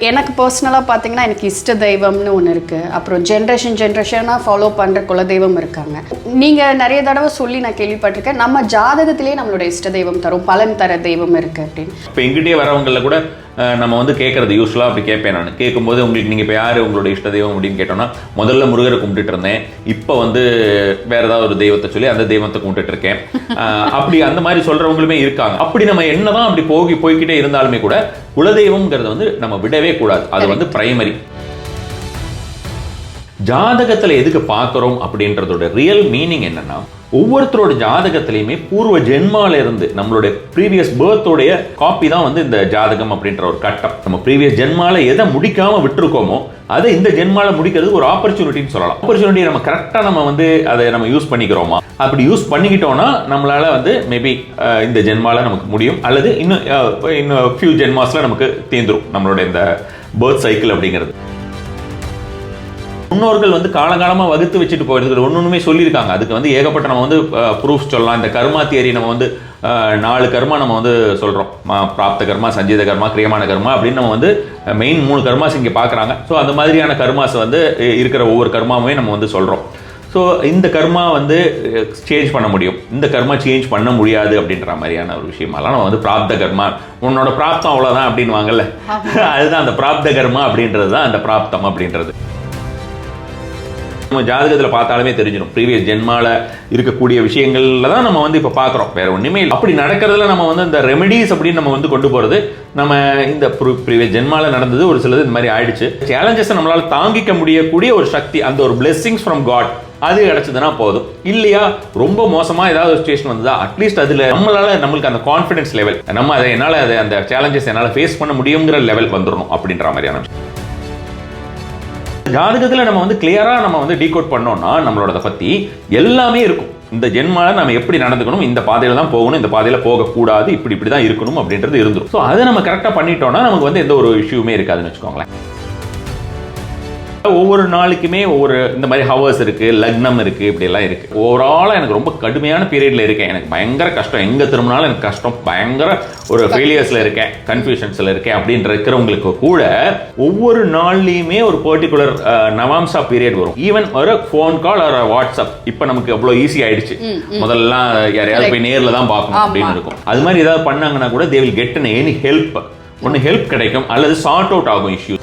எனக்கு பர்சனலாக பார்த்தீங்கன்னா எனக்கு இஷ்ட தெய்வம்னு ஒன்று இருக்குது. அப்புறம் ஜென்ரேஷனாக ஃபாலோ பண்ணுற குலதெய்வம் இருக்காங்க. நீங்கள் நிறைய தடவை சொல்லி நான் கேள்விப்பட்டிருக்கேன், நம்ம ஜாதகத்திலே நம்மளோட இஷ்ட தெய்வம் தரும், பலன் தர தெய்வம் இருக்குது அப்படின்னு. இப்போ எங்கிட்டே வரவங்களில் கூட நம்ம வந்து கேட்கறது யூஸ்வலாக அப்படி கேட்பேன். நான் கேட்கும்போது உங்களுக்கு நீங்கள் இப்போ யார் உங்களோட இஷ்ட தெய்வம் அப்படின்னு கேட்டோன்னா, முதல்ல முருகரை கும்பிட்டுட்டு இருந்தேன், இப்போ வந்து வேற ஏதாவது ஒரு தெய்வத்தை சொல்லி அந்த தெய்வத்தை கும்பிட்டுட்டு இருக்கேன். அப்படி அந்த மாதிரி சொல்றவங்களுமே இருக்காங்க. அப்படி நம்ம என்னதான் அப்படி போய்கிட்டே இருந்தாலுமே கூட குலதெய்வம்ங்கிறது வந்து நம்ம விடவே கூடாது. அது வந்து பிரைமரி. ஜாதகத்துல எதுக்கு பார்க்கிறோம் அப்படின்றதோட ரியல் மீனிங் என்னன்னா, ஒவ்வொருத்தரோட ஜாதகத்திலையுமே பூர்வ ஜென்மால இருந்து நம்மளுடைய ப்ரீவியஸ் பர்த்தோடைய காப்பி தான் வந்து இந்த ஜாதகம் அப்படின்ற ஒரு கட்டம். நம்ம ப்ரீவியஸ் ஜென்மால எதை முடிக்காம விட்டுருக்கோமோ அதை இந்த ஜென்மால முடிக்கிறதுக்கு ஒரு ஆப்பர்ச்சுனிட்டின்னு சொல்லலாம். ஆப்பர்ச்சுனிட்டி நம்ம கரெக்டா நம்ம வந்து அதை நம்ம யூஸ் பண்ணிக்கிறோமா? அப்படி யூஸ் பண்ணிக்கிட்டோம்னா நம்மளால வந்து மேபி இந்த ஜென்மால நமக்கு முடியும், அல்லது இன்னும் ஃபியூ ஜென்மாஸ்ல நமக்கு தீந்துரும் நம்மளோட இந்த பர்த் சைக்கிள் அப்படிங்கிறது. முன்னோர்கள் வந்து காலங்காலமாக வகுத்து வச்சுட்டு போயிருக்கு, ஒன்றுமே சொல்லியிருக்காங்க. அதுக்கு வந்து ஏகப்பட்ட நம்ம வந்து ப்ரூஃப் சொல்லலாம். இந்த கர்மா தியரி நம்ம வந்து 4 கர்மா நம்ம வந்து சொல்கிறோம், பிராப்த கர்மா, சஞ்சீத கர்மா, கிரியமான கர்மா அப்படின்னு நம்ம வந்து மெயின் 3 கர்மாஸ் இங்கே பார்க்குறாங்க. ஸோ அந்த மாதிரியான கர்மாஸ் வந்து இருக்கிற ஒவ்வொரு கர்மாவுமே நம்ம வந்து சொல்கிறோம். ஸோ இந்த கர்மா வந்து சேஞ்ச் பண்ண முடியும், இந்த கர்மா சேஞ்ச் பண்ண முடியாது அப்படின்ற மாதிரியான ஒரு விஷயமெல்லாம் நம்ம வந்து பிராப்த கர்மா, உன்னோட பிராப்தம் அவ்வளோதான் அப்படின்னு வாங்கல்ல, அதுதான் அந்த பிராப்த கர்மா அப்படின்றது தான் அந்த பிராப்தம் அப்படின்றது. நம்ம ஜாதகத்தில் பார்த்தாலுமே தெரிஞ்சிடும், ப்ரீவியஸ் ஜென்மால இருக்கக்கூடிய விஷயங்கள்ல தான் நம்ம வந்து இப்போ பார்க்குறோம், வேற ஒன்றுமே இல்லை. அப்படி நடக்கிறதுல நம்ம வந்து இந்த ரெமெடிஸ் அப்படின்னு நம்ம வந்து கொண்டு போகிறது, நம்ம இந்த ப்ரீவியஸ் ஜென்மால நடந்தது ஒரு சிலது இந்த மாதிரி ஆயிடுச்சு, சேலஞ்சஸை நம்மளால தாங்கிக்க முடியக்கூடிய ஒரு சக்தி, அந்த ஒரு பிளெஸிங்ஸ் ஃப்ரம் காட் அது கிடைச்சதுன்னா போதும். இல்லையா ரொம்ப மோசமா ஏதாவது ஒரு சிச்சுவேஷன் வந்ததா, அட்லீஸ்ட் அதுல நம்மளுக்கு அந்த கான்ஃபிடன்ஸ் லெவல், நம்ம அதை என்னால் அந்த சேலஞ்சஸ் என்னால் ஃபேஸ் பண்ண முடியுங்கிற லெவல் வந்துடணும் அப்படின்ற மாதிரியான ஜாதகத்தில் நம்ம வந்து கிளியரா நம்ம வந்து டீகோட் பண்ணோம்னா நம்மளோட பத்தி எல்லாமே இருக்கும். இந்த ஜென்மால நம்ம எப்படி நடந்துக்கணும், இந்த பாதையில தான் போகணும், இந்த பாதையில போகக்கூடாது, இப்படி தான் இருக்கணும் அப்படின்றது இருந்துரும். ஸோ அதை நம்ம கரெக்டாக பண்ணிட்டோம்னா நமக்கு வந்து எந்த ஒரு இஷ்யூமே இருக்காதுன்னு வச்சுக்கோங்களேன். ஒவ்வொரு நாளுக்குமே ஒவ்வொரு இந்த மாதிரி ஹவர்ஸ் இருக்கு, லக்னம் இருக்கு, இப்படி எல்லாம் இருக்கு. ஓவராலா எனக்கு ரொம்ப கடுமையான பீரியட்ல இருக்கேன், எனக்கு பயங்கர கஷ்டம், எங்க திரும்பினாலும் எனக்கு கஷ்டம், பயங்கர ஒரு ஃபெயிலியர்ஸ்ல இருக்கேன், கன்ஃபியூஷன்ஸ்ல இருக்கேன் அப்படின்ற இருக்கிறவங்களுக்கு கூட ஒவ்வொரு நாள்லயுமே ஒரு பர்டிகுலர் நவாம்சா பீரியட் வரும். ஈவன் ஒரு ஃபோன் கால் ஒரு வாட்ஸ்அப் இப்ப நமக்கு அவ்வளவு ஈஸி ஆயிடுச்சு. முதல்ல யாரையாவது போய் நேர்ல தான் பார்க்கணும் அப்படின்னு இருக்கும். அது மாதிரி ஏதாவது பண்ணாங்கன்னா கூட they will get any help, ஒன்னு ஹெல்ப் கிடைக்கும் அல்லது சார்ட் அவுட் ஆகும் இஷ்யூ.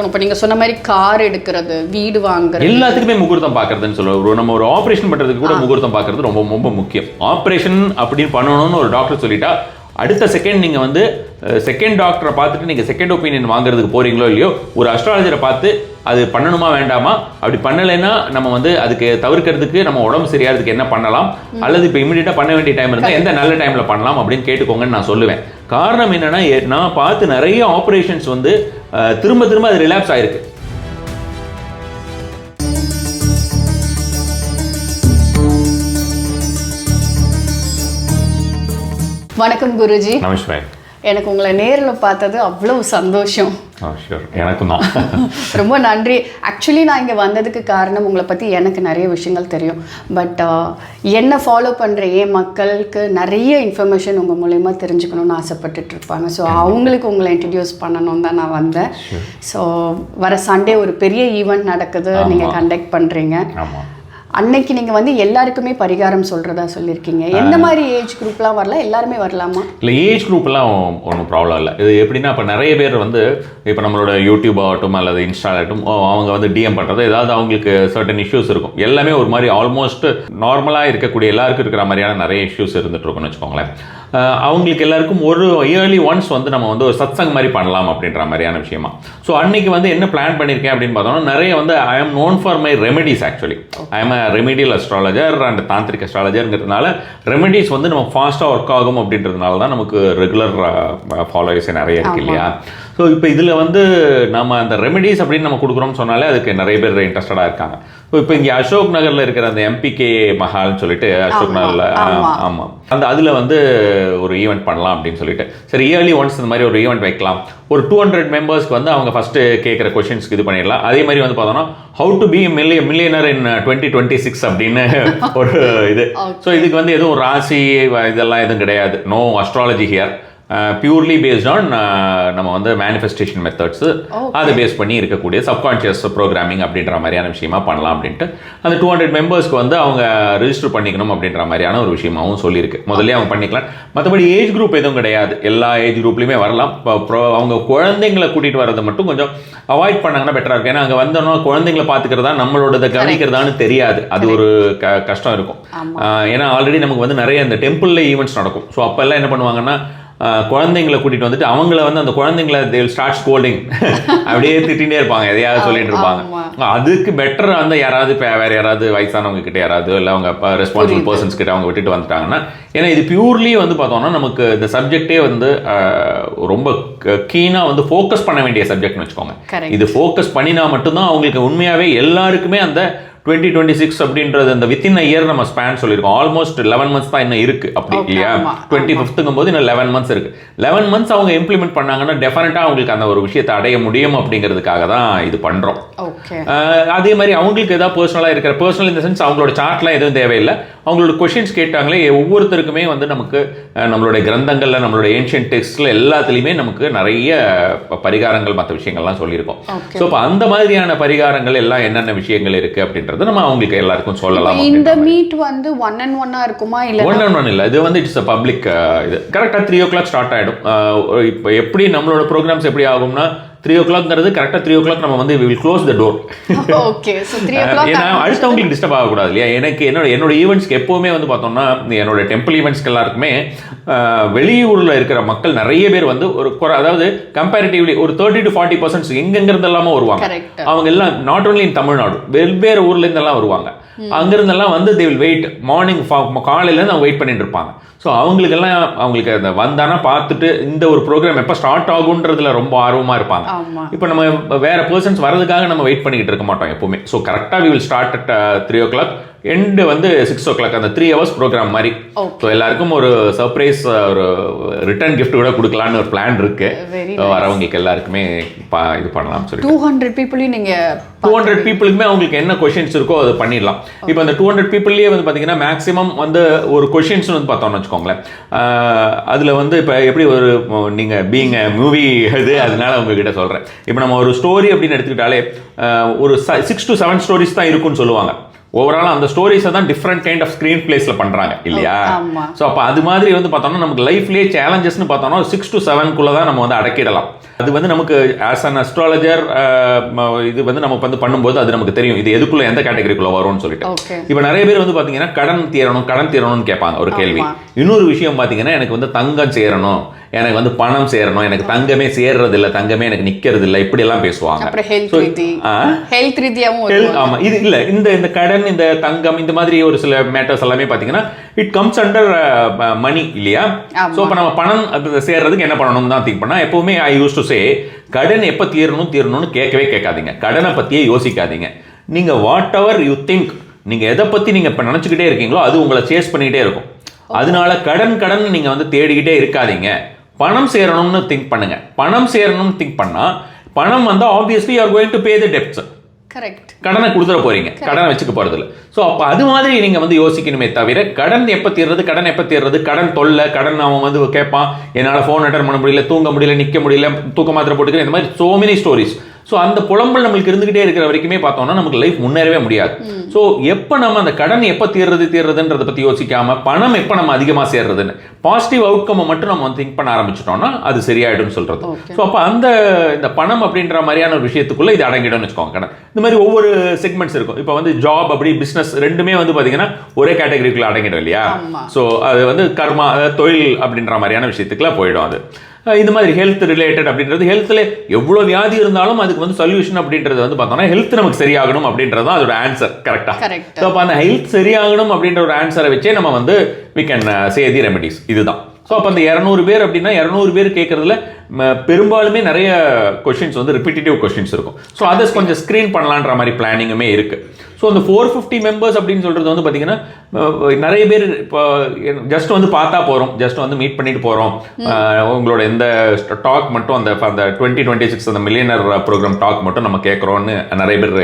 இப்போ நீங்கள் சொன்ன மாதிரி கார் எடுக்கிறது, வீடு வாங்குறது, எல்லாத்துக்குமே முகூர்த்தம் பார்க்கறதுன்னு சொல்லுவோம். நம்ம ஒரு ஆப்ரேஷன் பண்றதுக்கு கூட முகூர்த்தம் பார்க்கறது ரொம்ப ரொம்ப முக்கியம். ஆப்ரேஷன் அப்படின்னு பண்ணணும்னு ஒரு டாக்டர் சொல்லிட்டா அடுத்த செகண்ட் நீங்கள் வந்து செகண்ட் டாக்டரை பார்த்துட்டு நீங்கள் செகண்ட் ஒப்பீனியன் வாங்குறதுக்கு போறீங்களோ இல்லையோ, ஒரு அஸ்ட்ராலஜரை பார்த்து அது பண்ணணுமா வேண்டாமா, அப்படி பண்ணலைன்னா நம்ம வந்து அதுக்கு தவிர்க்கிறதுக்கு நம்ம உடம்பு சரியாகிறதுக்கு என்ன பண்ணலாம், அல்லது இப்போ இமீடியட்டாக பண்ண வேண்டிய டைம் இருந்தால் எந்த நல்ல டைமில் பண்ணலாம் அப்படின்னு கேட்டுக்கோங்கன்னு நான் சொல்லுவேன். காரணம் என்னன்னா, நான் பார்த்து நிறைய ஆப்ரேஷன்ஸ் வந்து திரும்ப அது ரிலாப்ஸ் ஆயிருக்கு. வணக்கம் குருஜி. நமஸ்காரம். எனக்கு உங்களை நேரில் பார்த்தது அவ்வளவு சந்தோஷம். எனக்கும் தான் ரொம்ப நன்றி. ஆக்சுவலி நான் இங்கே வந்ததுக்கு காரணம், உங்களை பற்றி எனக்கு நிறைய விஷயங்கள் தெரியும், பட் என்னை ஃபாலோ பண்ணுற என் மக்களுக்கு நிறைய இன்ஃபர்மேஷன் உங்கள் மூலயமா தெரிஞ்சுக்கணும்னு ஆசைப்பட்டுட்டு இருப்பாங்க. ஸோ அவங்களுக்கு உங்களை இன்ட்ரடியூஸ் பண்ணணும் தான் நான் வந்தேன். ஸோ வர சண்டே ஒரு பெரிய ஈவெண்ட் நடக்குது, நீங்கள் கண்டக்ட் பண்ணுறீங்க. அன்னைக்கு நீங்கள் வந்து எல்லாருக்குமே பரிகாரம் சொல்கிறதா சொல்லியிருக்கீங்க. எந்த மாதிரி ஏஜ் குரூப்லாம் வரலாம், எல்லாருமே வரலாமா? இல்லை, ஏஜ் குரூப்லாம் ஒன்றும் ப்ராப்ளம் இல்லை. இது எப்படின்னா, இப்போ நிறைய பேர் வந்து இப்போ நம்மளோட யூடியூப் ஆகட்டும் அல்லது இன்ஸ்டா ஆகட்டும், அவங்க வந்து டிஎம் பண்ணுறது ஏதாவது அவங்களுக்கு சர்டன் இஷ்யூஸ் இருக்கும். எல்லாமே ஒரு மாதிரி ஆல்மோஸ்ட் நார்மலாக இருக்கக்கூடிய எல்லாருக்கும் இருக்கிற மாதிரியான நிறைய இஷ்யூஸ் இருந்துட்டு இருக்குன்னு வச்சுக்கோங்களேன். அவங்களுக்கு எல்லாருக்கும் ஒரு இயர்லி ஒன்ஸ் வந்து நம்ம வந்து ஒரு சத்சங் மாதிரி பண்ணலாம் அப்படின்ற மாதிரியான விஷயமா. ஸோ அன்னைக்கு வந்து என்ன பிளான் பண்ணியிருக்கேன் அப்படின்னு பார்த்தோம்னா, நிறைய வந்து I am known for my remedies. Actually I am remedial astrologer and tantric அஸ்ட்ராலஜர்ங்கிறதுனால ரெமெடிஸ் வந்து நம்ம ஃபாஸ்ட்டாக ஒர்க் ஆகும் அப்படின்றதுனால தான் நமக்கு ரெகுலர் ஃபாலோவர்ஸ் நிறைய இருக்கு இல்லையா. ஸோ இப்போ இதில் வந்து நம்ம அந்த ரெமெடிஸ் அப்படின்னு நம்ம கொடுக்குறோம்னு சொன்னாலே அதுக்கு நிறைய பேர் இன்ட்ரெஸ்டடாக இருக்காங்க. ஸோ இப்போ இங்கே அசோக் நகரில் இருக்கிற அந்த எம்பிகே மஹால்னு சொல்லிட்டு அசோக் நகரில், ஆமாம், அந்த அதில் வந்து ஒரு ஈவெண்ட் பண்ணலாம் அப்படின்னு சொல்லிட்டு, சரி இயர்லி ஒன்ஸ் இந்த மாதிரி ஒரு ஈவெண்ட் வைக்கலாம். ஒரு 200 மெம்பர்ஸ்க்கு வந்து அவங்க ஃபஸ்ட்டு கேட்குற கொஷின்ஸ்க்கு இது பண்ணிடலாம். அதே மாதிரி வந்து பார்த்தோம்னா ஹவு டு பி மில்லியனர் இன் 2026 அப்படின்னு ஒரு இது. ஸோ இதுக்கு வந்து எதுவும் ராசி இதெல்லாம் எதுவும் கிடையாது, no astrology here. Purely based on நம்ம வந்து மேனிஃபெஸ்டேஷன் மெத்தட்ஸ் அதை பேஸ் பண்ணி இருக்கக்கூடிய சப்கான்ஷியஸ் ப்ரோக்ராமிங் அப்படின்ற மாதிரியான விஷயமா பண்ணலாம் அப்படின்ட்டு அந்த 200 மெம்பர்ஸ்க்கு வந்து அவங்க ரெஜிஸ்டர் பண்ணிக்கணும் அப்படின்ற மாதிரியான ஒரு விஷயமாவும் சொல்லியிருக்கு. முதல்ல அவங்க பண்ணிக்கலாம். மற்றபடி ஏஜ் குரூப் எதுவும் கிடையாது, எல்லா ஏஜ் குரூப்லையுமே வரலாம். அவங்க குழந்தைங்களை கூட்டிகிட்டு வரதை மட்டும் கொஞ்சம் அவாய்ட் பண்ணாங்கன்னா பெட்டராக இருக்கும். ஏன்னா அங்கே வந்தோன்னா குழந்தைங்களை பார்த்துக்கிறதா நம்மளோட கவனிக்கிறதான்னு தெரியாது, அது ஒரு கஷ்டம் இருக்கும். ஏன்னா ஆல்ரெடி நமக்கு வந்து நிறைய இந்த டெம்பிளில் ஈவெண்ட்ஸ் நடக்கும். ஸோ அப்போல்லாம் என்ன பண்ணுவாங்கன்னா குழந்தைங்களை கூட்டிகிட்டு வந்துட்டு அவங்கள வந்து அந்த குழந்தைங்களை தே வில் ஸ்டார்ட் ஸ்கோல்டிங் அப்படியே திட்டிகிட்டே இருப்பாங்க, எதையாவது சொல்லிட்டு இருப்பாங்க. அதுக்கு பெட்டர் வந்து யாராவது வேறு யாராவது வயசானவங்க கிட்ட யாராவது இல்லை அவங்க ரெஸ்பான்சிபிள் பர்சன்ஸ் கிட்ட அவங்க விட்டுட்டு வந்துட்டாங்கன்னா, ஏன்னா இது பியூர்லி வந்து பார்த்தோம்னா நமக்கு இந்த சப்ஜெக்டே வந்து ரொம்ப கீனாக வந்து ஃபோக்கஸ் பண்ண வேண்டிய சப்ஜெக்ட்னு வச்சுக்கோங்க. இது ஃபோக்கஸ் பண்ணினா மட்டும்தான் அவங்களுக்கு உண்மையாகவே எல்லாருக்குமே அந்த 2026 அப்படின்றது அந்த வித்தின் இயர் நம்ம ஸ்பேன் சொல்லியிருக்கோம். ஆல்மோஸ்ட் 11 மந்த்ஸ் தான் இன்னும் இருக்கு அப்படி இல்லையா? 25ங்கும் போது இன்னும் 11 மந்த்ஸ் இருக்கு. 11 மந்த்ஸ் அவங்க இம்ப்ளிமெண்ட் பண்ணாங்கன்னா டெஃபினட்டா அவங்களுக்கு அந்த ஒரு விஷயத்தை அடைய முடியும் அப்படிங்கிறதுக்காக தான் இது பண்றோம். அதே மாதிரி அவங்களுக்கு ஏதாவது பர்சனலா இருக்கிற பர்சனல் இந்த சென்ஸ் அவங்களோட சார்ட்லாம் எதுவும் தேவையில்லை. அவங்களோட கொஸ்டின்ஸ் கேட்டாங்களே ஒவ்வொருத்தருக்குமே வந்து நமக்கு நம்மளுடைய கிரந்தங்கள்ல நம்மளோட ஏன்ஷியன்ட் டெக்ஸ்ட்ல எல்லாத்துலேயுமே நமக்கு நிறைய பரிகாரங்கள் மற்ற விஷயங்கள்லாம் சொல்லியிருக்கோம். ஸோ இப்போ அந்த மாதிரியான பரிகாரங்கள் எல்லாம் என்னென்ன விஷயங்கள் இருக்கு அப்படின்றது நம்ம அவங்களுக்கு எல்லாருக்கும் சொல்லலாம். இந்த மீட் வந்து 1-on-1 இருக்குமா இல்ல 1-on-1 இல்ல, இது வந்து இட்ஸ் பப்ளிக். இது கரெக்டாக 3 o'clock ஸ்டார்ட் ஆகிடும். இப்போ எப்படி நம்மளோட ப்ரோக்ராம்ஸ் எப்படி ஆகும்னா 3 o'clockங்கிறது கரெக்டாக 3 o'clock நம்ம வந்து வில் க்ளோஸ் த டோர். ஏன்னா அடுத்தவங்களுக்கு டிஸ்டர்ப் ஆகக்கூடாது இல்லையா? எனக்கு என்னோட ஈவெண்ட்ஸ்க்கு எப்போவுமே வந்து பார்த்தோம்னா என்னோட டெம்பிள் ஈவெண்ட்ஸ்க்கு எல்லாருக்குமே வெளியூரில் இருக்கிற மக்கள் நிறைய பேர் வந்து அதாவது கம்பேரிட்டிவ்லி ஒரு 30 to 40% எங்கெங்கிருந்து எல்லாமே வருவாங்க. அவங்க எல்லாம் நாட் ஓன்லி இன் தமிழ்நாடு, வெவ்வேறு ஊர்லேருந்து எல்லாம் வருவாங்க. அங்கிருந்தெல்லாம் வந்து தே வில் வெயிட் மார்னிங் காலையிலேருந்து அவங்க வெயிட் பண்ணிட்டு இருப்பாங்க. ஸோ அவங்களுக்கு அந்த வந்தானா பார்த்துட்டு இந்த ஒரு ப்ரோக்ராம் எப்போ ஸ்டார்ட் ஆகுன்றதுல ரொம்ப ஆர்வமாக இருப்பாங்க. இப்போ நம்ம வேற பர்சன்ஸ் வரதுக்காக நம்ம வெயிட் பண்ணிக்கிட்டு இருக்க மாட்டோம் எப்பவுமே. ஸோ கரெக்டாக we will start at 3 o'clock, and வந்து 6 o'clock, அந்த 3 hours ப்ரோக்ராம் மாதிரி. ஸோ எல்லாருக்கும் ஒரு சர்ப்ரைஸ் ஒரு ரிட்டர்ன் கிஃப்ட் கூட கொடுக்கலான்னு ஒரு பிளான் இருக்கு. வரவங்களுக்கு எல்லாருக்குமே இது பண்ணலாம் சொல்லி 200 பீப்புளையும் நீங்க 200 பீப்புளுக்குமே அவங்களுக்கு என்ன கொஷின்ஸ் இருக்கோ அது பண்ணிடலாம். இப்போ அந்த 200 பீப்புள்லேயே வந்து பார்த்தீங்கன்னா மேக்ஸிமம் வந்து ஒரு கொஷின்ஸ் வந்து பார்த்தோம்னு வச்சுக்கோங்களேன். அதில் வந்து இப்போ எப்படி ஒரு நீங்கள் பீங் மூவி இது அதனால உங்ககிட்ட சொல்கிறேன். இப்போ நம்ம ஒரு ஸ்டோரி அப்படின்னு எடுத்துக்கிட்டாலே ஒரு 6 to 7 ஸ்டோரிஸ் தான் இருக்குன்னு சொல்லுவாங்க. ஓவரால் அந்த ஸ்டோரிஸை தான் டிஃப்ரெண்ட் கைண்ட் ஆஃப் ஸ்க்ரீன் பிளேஸில் பண்ணுறாங்க இல்லையா? ஸோ அப்போ அது மாதிரி வந்து பார்த்தோம்னா நமக்கு லைஃப்லேயே சேலஞ்சஸ்னு பார்த்தோம்னா 6 to 7 தான் நம்ம வந்து அடக்கிடலாம். அது வந்து நமக்கு ஆஸ் அன் அஸ்ட்ராலஜர் இது வந்து நமக்கு வந்து பண்ணும்போது அது நமக்கு தெரியும் இது எதுக்குள்ள எந்த கேட்டகரிக்குள்ள வரும்னு சொல்லிட்டு. இப்போ நிறைய பேர் வந்து பார்த்தீங்கன்னா கடன் தீரணும்னு கேட்பாங்க ஒரு கேள்வி. இன்னொரு விஷயம் பார்த்தீங்கன்னா எனக்கு வந்து தங்கம் சேரணும், எனக்கு வந்து பணம் சேரணும், எனக்கு தங்கமே சேர்றது இல்லை, தங்கமே எனக்கு நிக்கிறது இல்லை, இப்படி எல்லாம் பேசுவாங்க. ஆமா, இது இல்ல இந்த கடன் இந்த தங்கம் இந்த மாதிரி ஒரு சில மேட்டர்ஸ் எல்லாமே பாத்தீங்கன்னா இட் கம்ஸ் அண்டர் மணி இல்லையா? சோ இப்ப நம்ம பணம் சேர்றதுக்கு என்ன பண்ணணும் தான் திங்க் பண்ணா எப்பவுமே ஐ யூஸ் டு சே கடன் எப்ப தீரணும்னு கேட்காதீங்க. கடனை பத்தியே யோசிக்காதீங்க. நீங்க வாட் எவர் யூ திங்க், நீங்க எதை பத்தி நீங்க இப்ப நினைச்சுக்கிட்டே இருக்கீங்களோ அது உங்களை சேஸ் பண்ணிக்கிட்டே இருக்கும். அதனால கடன் நீங்க வந்து தேடிக்கிட்டே இருக்காதீங்க. பணம் சேரணும்னு திங்க் பண்ணுங்க. பணம் சேரணும்னு திங்க் பண்ணா பணம் வந்து obviously you are going to pay the debts. Correct. கடனை கொடுத்துட போறீங்க, கடனை வச்சுக்க போறது இல்லை. ஸோ அப்போ அது மாதிரி நீங்க வந்து யோசிக்கணுமே தவிர கடன் எப்போ தீர்றது, கடன் தொல்லை, கடன் அவன் வந்து கேட்பான் என்னால் ஃபோன் அட்டன் பண்ண முடியல, தூங்க முடியல, நிற்க முடியல, தூக்க மாத்திரை போட்டுக்கிறேன், இந்த மாதிரி சோ மெனி ஸ்டோரிஸ். ஸோ அந்த புலம்பல் நம்மளுக்கு இருந்துகிட்டே இருக்கிற வரைக்குமே பார்த்தோம்னா நமக்கு லைஃப் முன்னேறவே முடியாது. ஸோ எப்போ நம்ம அந்த கடன் எப்போ தீர்றதுன்றதை பற்றி யோசிக்காம பணம் எப்போ நம்ம அதிகமாக சேர்றதுன்னு பாசிட்டிவ் அவுட்கம் மட்டும் நம்ம வந்து திங்க் பண்ண ஆரம்பிச்சிட்டோம்னா அது சரியாயிடும்னு சொல்றது. ஸோ அப்போ இந்த பணம் அப்படின்ற மாதிரியான ஒரு விஷயத்துக்குள்ள இது அடங்கிடும்னு வச்சுக்கோங்க. கடன் இந்த மாதிரி ஒவ்வொரு செக்மெண்ட்ஸ் இருக்கும். இப்போ வந்து ஜாப் அப்படி பிஸ்னஸ் ரெண்டுமே வந்து பார்த்தீங்கன்னா ஒரே கேட்டகரிக்குள்ள அடங்கிடும் இல்லையா? ஸோ அது வந்து கர்மா, தொழில் அப்படின்ற மாதிரியான விஷயத்துக்குள்ள போயிடும். அது இந்த மாதிரி ஹெல்த் ரிலேட்டட் அப்படின்றது ஹெல்த்தில் எவ்வளோ வியாதி இருந்தாலும் அதுக்கு வந்து சொல்யூஷன் அப்படின்றது வந்து பார்த்தோம்னா ஹெல்த் நமக்கு சரியாகணும் அப்படின்றது தான் அதோட ஆன்சர். கரெக்டாக. ஸோ அப்போ அந்த ஹெல்த் சரியாகணும் அப்படின்ற ஒரு ஆன்சரை வச்சே நம்ம வந்து we can say the remedies. இதுதான். ஸோ அப்போ அந்த 200 பேர் அப்படின்னா 200 பேர் கேட்கறதுல பெரும்பாலுமே நிறைய கொஷின்ஸ் வந்து ரிப்பீட்டேட்டிவ் கொஷின்ஸ் இருக்கும். ஸோ அதை கொஞ்சம் ஸ்க்ரீன் பண்ணலான்ற மாதிரி பிளானிங்குமே இருக்குது. ஸோ அந்த 450 மெம்பர்ஸ் அப்படின்னு சொல்கிறது வந்து பார்த்தீங்கன்னா நிறைய பேர் இப்போ ஜஸ்ட் வந்து பார்த்தா போகிறோம், ஜஸ்ட் வந்து மீட் பண்ணிட்டு போகிறோம், உங்களோட எந்த டாக் மட்டும் அந்த 2026 அந்த மில்லியனர் ப்ரோக்ராம் டாக் மட்டும் நம்ம கேட்குறோன்னு நிறைய பேர்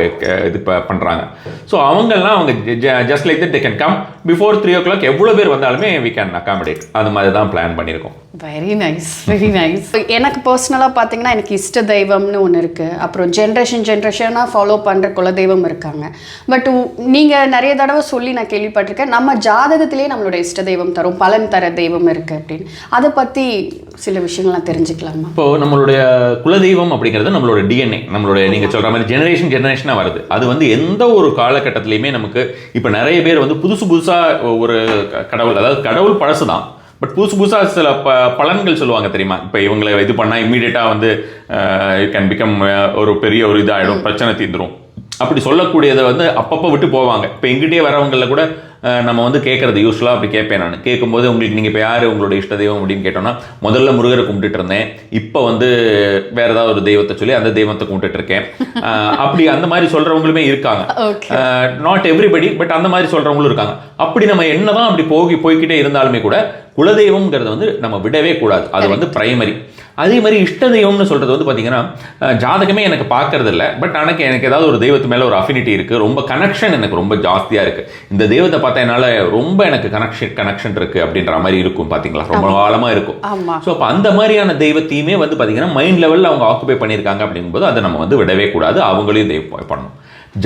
இது பண்ணுறாங்க. ஸோ அவங்கெல்லாம் அவங்க just like that they can come before 3 o'clock. எவ்வளோ பேர் வந்தாலுமே வி கேன் அகாமடேட். அது மாதிரி தான் பிளான் பண்ணியிருக்கோம். Very nice, very nice. எனக்கு பர்சனலாக பார்த்தீங்கன்னா எனக்கு இஷ்ட தெய்வம்னு ஒன்று இருக்குது. அப்புறம் ஜென்ரேஷனாக ஃபாலோ பண்ணுற குலதெய்வம் இருக்காங்க. பட் நீங்கள் நிறைய தடவை சொல்லி நான் கேள்விப்பட்டிருக்கேன், நம்ம ஜாதகத்திலே நம்மளோட இஷ்ட தெய்வம் தரும், பலன் தர தெய்வம் இருக்குது அப்படின்னு. அதை பற்றி சில விஷயங்கள்லாம் தெரிஞ்சுக்கலாமா? இப்போது நம்மளுடைய குலதெய்வம் அப்படிங்கிறது நம்மளோட டிஎன்ஏ, நம்மளுடைய நீங்கள் சொல்கிற மாதிரி ஜெனரேஷனாக வருது. அது வந்து எந்த ஒரு காலகட்டத்திலையுமே நமக்கு இப்போ நிறைய பேர் வந்து புதுசாக ஒரு கடவுள், அதாவது கடவுள் பழசு தான், பட் புதுசாக சில பலன்கள் சொல்லுவாங்க தெரியுமா? இப்போ இவங்களை இது பண்ணால் இம்மீடியட்டாக வந்து யூ கேன் பிகம் ஒரு பெரிய ஒரு இதாகிடும், பிரச்சனை தீர்ந்துடும் அப்படி சொல்லக்கூடியதை வந்து அப்பப்போ விட்டு போவாங்க. இப்போ எங்கிட்டே வரவங்களில் கூட நம்ம வந்து கேட்குறது யூஸ்வலாக அப்படி கேட்பேன். நான் கேட்கும்போது உங்களுக்கு நீங்கள் இப்போ யார் உங்களோட இஷ்ட தெய்வம் அப்படின்னு கேட்டோன்னா, முதல்ல முருகரை கும்பிட்டுட்டு இருந்தேன், இப்போ வந்து வேறு ஏதாவது ஒரு தெய்வத்தை சொல்லி அந்த தெய்வத்தை கும்பிட்டுட்டு இருக்கேன். அப்படி அந்த மாதிரி சொல்கிறவங்களுமே இருக்காங்க. நாட் எவ்ரிபடி, பட் அந்த மாதிரி சொல்கிறவங்களும் இருக்காங்க. அப்படி நம்ம என்னதான் அப்படி போய்கிட்டே இருந்தாலுமே கூட குலதெய்வம்ங்கிறது வந்து நம்ம விடவே கூடாது. அது வந்து பிரைமரி. அதே மாதிரி இஷ்ட தெய்வம்னு சொல்கிறது வந்து பார்த்தீங்கன்னா ஜாதகமே எனக்கு பார்க்கறது இல்லை, பட் எனக்கு ஏதாவது ஒரு தெய்வத்து மேலே ஒரு அஃபினிட்டி இருக்குது, ரொம்ப கனெக்ஷன் எனக்கு ரொம்ப ஜாஸ்தியாக இருக்குது, இந்த தெய்வத்தை பார்த்தா என்னால் ரொம்ப எனக்கு கனெக்ஷன் இருக்குது அப்படின்ற மாதிரி இருக்கும். பார்த்தீங்களா, ரொம்ப காலமாக இருக்கும். ஸோ அப்போ அந்த மாதிரியான தெய்வத்தையுமே வந்து பார்த்தீங்கன்னா மைண்ட் லெவலில் அவங்க ஆக்குபை பண்ணியிருக்காங்க அப்படிங்கும்போது அதை நம்ம வந்து விடவே கூடாது, அவங்களையும் தெய்வம் பண்ணணும்.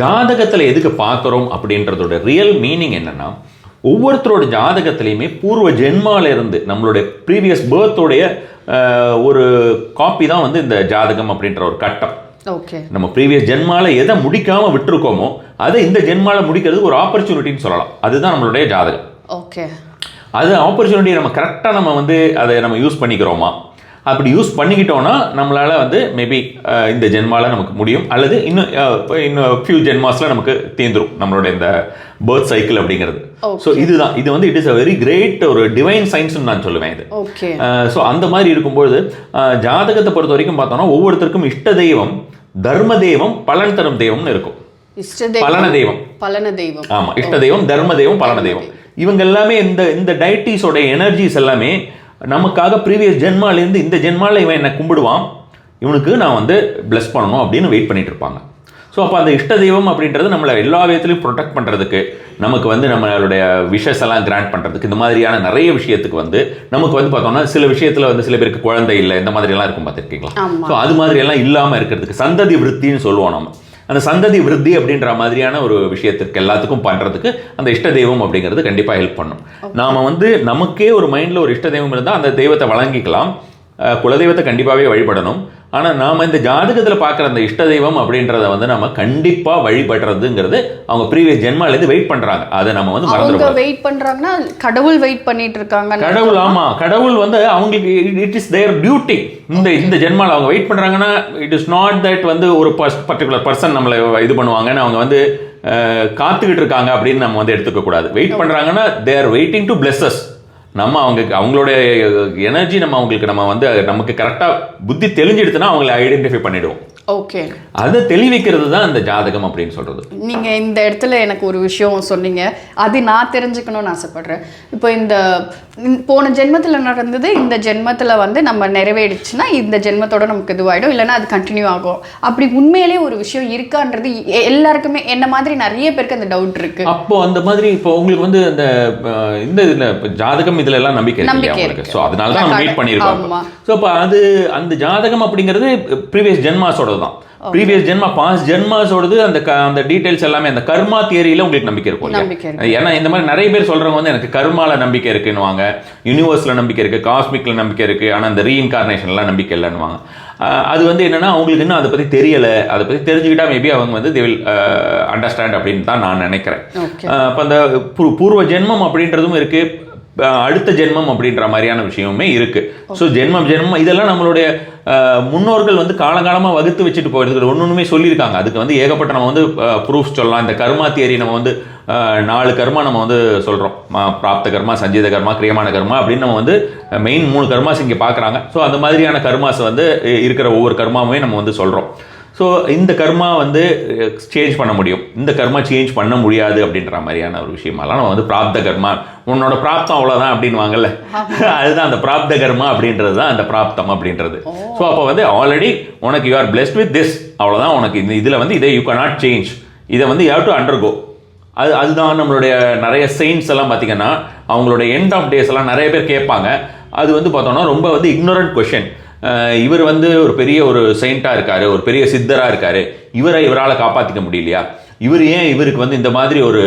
ஜாதகத்தில் எதுக்கு பார்க்குறோம் அப்படின்றதோட ரியல் மீனிங் என்னென்னா, ஒவ்வொருத்தரோட ஜாதகத்திலையுமே பூர்வ ஜென்மால இருந்து நம்மளுடைய ப்ரீவியஸ் பர்த்தோடைய ஒரு காப்பி தான் வந்து இந்த ஜாதகம் அப்படின்ற ஒரு கட்டம். நம்ம ப்ரீவியஸ் ஜென்மால எதை முடிக்காம விட்டுருக்கோமோ அதை இந்த ஜென்மால முடிக்கிறதுக்கு ஒரு ஆப்பர்ச்சுனிட்டின்னு சொல்லலாம். அதுதான் நம்மளுடைய ஜாதகம். அது ஆப்பர்ச்சுனிட்டி நம்ம கரெக்டாக நம்ம வந்து அதை நம்ம யூஸ் பண்ணிக்கிறோமா? அப்படி யூஸ் பண்ணிக்கிட்டோன்னா நம்மளால் வந்து மேபி இந்த ஜென்மாவில் நமக்கு முடியும், அல்லது இன்னும் ஃபியூ ஜென்மாஸில் நமக்கு தீர்ந்துடும் நம்மளோட இந்த பர்த் சைக்கிள் அப்படிங்கிறது. ஸோ இதுதான் இது வந்து it is a very great ஒரு டிவைன் சயின்ஸ்னு நான் சொல்லுவேன் இது. ஸோ அந்த மாதிரி இருக்கும்போது ஜாதகத்தை பொறுத்த வரைக்கும் பார்த்தோம்னா ஒவ்வொருத்தருக்கும் இஷ்ட தெய்வம், தர்ம தெய்வம், பலன் தரும் தெய்வம்னு இருக்கும். பலன தெய்வம், ஆமாம், இஷ்ட தெய்வம், தர்ம தெய்வம், பலன தெய்வம், இவங்க எல்லாமே இந்த டைட்டிஸோட எனர்ஜிஸ் எல்லாமே நமக்காக ப்ரீவியஸ் ஜென்மாலேருந்து இந்த ஜென்மாவில் இவன் என்னை கும்பிடுவான், இவனுக்கு நான் வந்து பிளஸ் பண்ணணும் அப்படின்னு வெயிட் பண்ணிட்டு இருப்பாங்க. ஸோ அப்போ அந்த இஷ்ட தெய்வம் அப்படின்றது நம்மளை எல்லா விதத்துலையும் ப்ரொடெக்ட் பண்ணுறதுக்கு, நமக்கு வந்து நம்மளுடைய விஷஸ் எல்லாம் கிராண்ட் பண்ணுறதுக்கு, இந்த மாதிரியான நிறைய விஷயத்துக்கு வந்து நமக்கு வந்து பார்த்தோம்னா சில விஷயத்தில் வந்து சில பேருக்கு குழந்தை இல்லை, இந்த மாதிரியெல்லாம் இருக்கும் பார்த்துருக்கீங்களா? ஸோ அது மாதிரியெல்லாம் இல்லாமல் இருக்கிறதுக்கு சந்ததி விருத்தின்னு சொல்லுவோம் நம்ம. அந்த சந்ததி விருத்தி அப்படின்ற மாதிரியான ஒரு விஷயத்திற்கு எல்லாத்துக்கும் பண்ணுறதுக்கு அந்த இஷ்ட தெய்வம் அப்படிங்கிறது கண்டிப்பாக ஹெல்ப் பண்ணும். நாம் வந்து நமக்கே ஒரு மைண்டில் ஒரு இஷ்ட தெய்வம் இருந்தால் அந்த தெய்வத்தை வழங்கிக்கலாம், குலதெய்வத்தை கண்டிப்பாகவே வழிபடணும். ஆனால் நாம் இந்த ஜாதகத்தில் பார்க்குற அந்த இஷ்ட தெய்வம் அப்படின்றத வந்து நம்ம கண்டிப்பாக வழிபடுறதுங்கிறது அவங்க ப்ரீவியஸ் ஜென்மாலேருந்து வெயிட் பண்ணுறாங்க. அதை நம்ம வந்து மறந்துடுவோம். வெயிட் பண்ணுறாங்கன்னா கடவுள் வெயிட் பண்ணிட்டு இருக்காங்க. கடவுள், ஆமாம், கடவுள் வந்து அவங்களுக்கு இட் இஸ் தேர் டியூட்டி. இந்த ஜென்மாவில் அவங்க வெயிட் பண்ணுறாங்கன்னா இட் இஸ் நாட் தட் வந்து ஒரு பர்டிகுலர் பர்சன் நம்மளை இது பண்ணுவாங்கன்னு அவங்க வந்து காத்துக்கிட்டு இருக்காங்க அப்படின்னு நம்ம வந்து எடுத்துக்க கூடாது. வெயிட் பண்ணுறாங்கன்னா they are waiting to bless us. நம்ம அவங்களுடைய எனர்ஜி நம்ம வந்து நமக்கு கரெக்டாக புத்தி தெளிஞ்சிடுதுன்னா அவங்களை ஐடென்டிஃபை பண்ணிடுவோம். ஓகே, அதை தெளிவிக்கிறது தான் இந்த ஜாதகம் அப்படின்னு சொல்கிறது. நீங்கள் இந்த இடத்துல எனக்கு ஒரு விஷயம் சொன்னீங்க, அது நான் தெரிஞ்சுக்கணும்னு ஆசைப்பட்றேன். இப்போ இந்த போன ஜென்மத்தில் நடந்தது இந்த ஜென்மத்தில் வந்து நம்ம நிறைவேறிச்சுன்னா இந்த ஜென்மத்தோட நமக்கு இதுவாகிடும், இல்லைன்னா அது கண்டினியூ ஆகும். அப்படி உண்மையிலேயே ஒரு விஷயம் இருக்கான்றது எல்லாருக்குமே என்ன மாதிரி நிறைய பேருக்கு அந்த டவுட் இருக்கு. அப்போ அந்த மாதிரி இப்போ உங்களுக்கு வந்து அந்த இந்த இதில் ஜாதகம் இதில் எல்லாம் நம்பிக்கை இருக்கு. ஸோ அதனால தான் நம்ம மீட் பண்ணியிருக்கோம். ஸோ இப்போ அது அந்த ஜாதகம் அப்படிங்கிறது ப்ரீவியஸ் ஜென்மாஸோட தான். ப்ரீவியஸ் ஜென்மா, பாஸ்ட் ஜென்மாஸோடது அந்த டீடைல்ஸ் எல்லாமே அந்த கர்மா தியரியில உங்களுக்கு நம்பிக்கை இருக்கும். ஏன்னா இந்த மாதிரி நிறைய பேர் சொல்றவங்க வந்து எனக்கு கர்மால நம்பிக்கை இருக்குன்னுவாங்க, யூனிவர்ஸ்ல நம்பிக்கை இருக்கு, காஸ்மிக்ல நம்பிக்கை இருக்கு, ஆனால் அந்த ரீஇன்கார்னேஷன்லாம் நம்பிக்கை இல்லைன்னுவாங்க. அது வந்து என்னன்னா அவங்களுக்கு இன்னும் அதை பற்றி தெரியலை. அதை பற்றி தெரிஞ்சுக்கிட்டா மேபி அவங்க வந்து தே வில் அண்டர்ஸ்டாண்ட் அப்படின்னு தான் நான் நினைக்கிறேன். இப்போ அந்த பூர்வ ஜென்மம் அப்படின்றதும் இருக்கு, அடுத்த ஜென்மம் அப்படின்ற மாதிரியான விஷயமுமே இருக்கு. ஸோ ஜென்மம் இதெல்லாம் நம்மளுடைய முன்னோர்கள் வந்து காலங்காலமாக வகுத்து வச்சுட்டு போயிருக்கு ஒன்றுமே சொல்லியிருக்காங்க. அதுக்கு வந்து ஏகப்பட்ட நம்ம வந்து ப்ரூஃப் சொல்லலாம். இந்த கர்மா தியரி நம்ம வந்து 4 கர்மா நம்ம வந்து சொல்கிறோம். பிராப்த கர்மா, சஞ்சீத கர்மா, கிரியமான கர்மா அப்படின்னு நம்ம வந்து மெயின் 3 கர்மாஸ் இங்கே பார்க்குறாங்க. ஸோ அந்த மாதிரியான கர்மாஸ் வந்து இருக்கிற ஒவ்வொரு கர்மாவுமே நம்ம வந்து சொல்கிறோம். ஸோ இந்த கர்மா வந்து சேஞ்ச் பண்ண முடியும், இந்த கர்மா சேஞ்ச் பண்ண முடியாது அப்படின்ற மாதிரியான ஒரு விஷயமெல்லாம் நம்ம வந்து பிராப்த கர்மா, உன்னோட பிராப்தம் அவ்வளோதான் அப்படின்னு வாங்கல்ல, அதுதான் அந்த பிராப்த கர்மா அப்படின்றது தான் அந்த பிராப்தம் அப்படின்றது. ஸோ அப்போ வந்து ஆல்ரெடி உனக்கு you are blessed with this, அவ்வளோதான் உனக்கு இந்த இதில் வந்து இதை யூ கேனாட் சேஞ்ச், இதை வந்து யூ ஹேவ் டு அண்டர்கோ. அதுதான் நம்மளுடைய நிறைய செயின்ஸ் எல்லாம் பார்த்தீங்கன்னா அவங்களுடைய எண்ட் ஆஃப் டேஸ் எல்லாம் நிறைய பேர் கேட்பாங்க. அது வந்து பார்த்தோம்னா ரொம்ப வந்து இக்னோரண்ட் கொஷின். இவர் வந்து ஒரு பெரிய ஒரு செயின்ட்டாக இருக்காரு, ஒரு பெரிய சித்தராக இருக்காரு, இவரால் காப்பாற்றிக்க முடியலையா, இவருக்கு வந்து இந்த மாதிரி ஒரு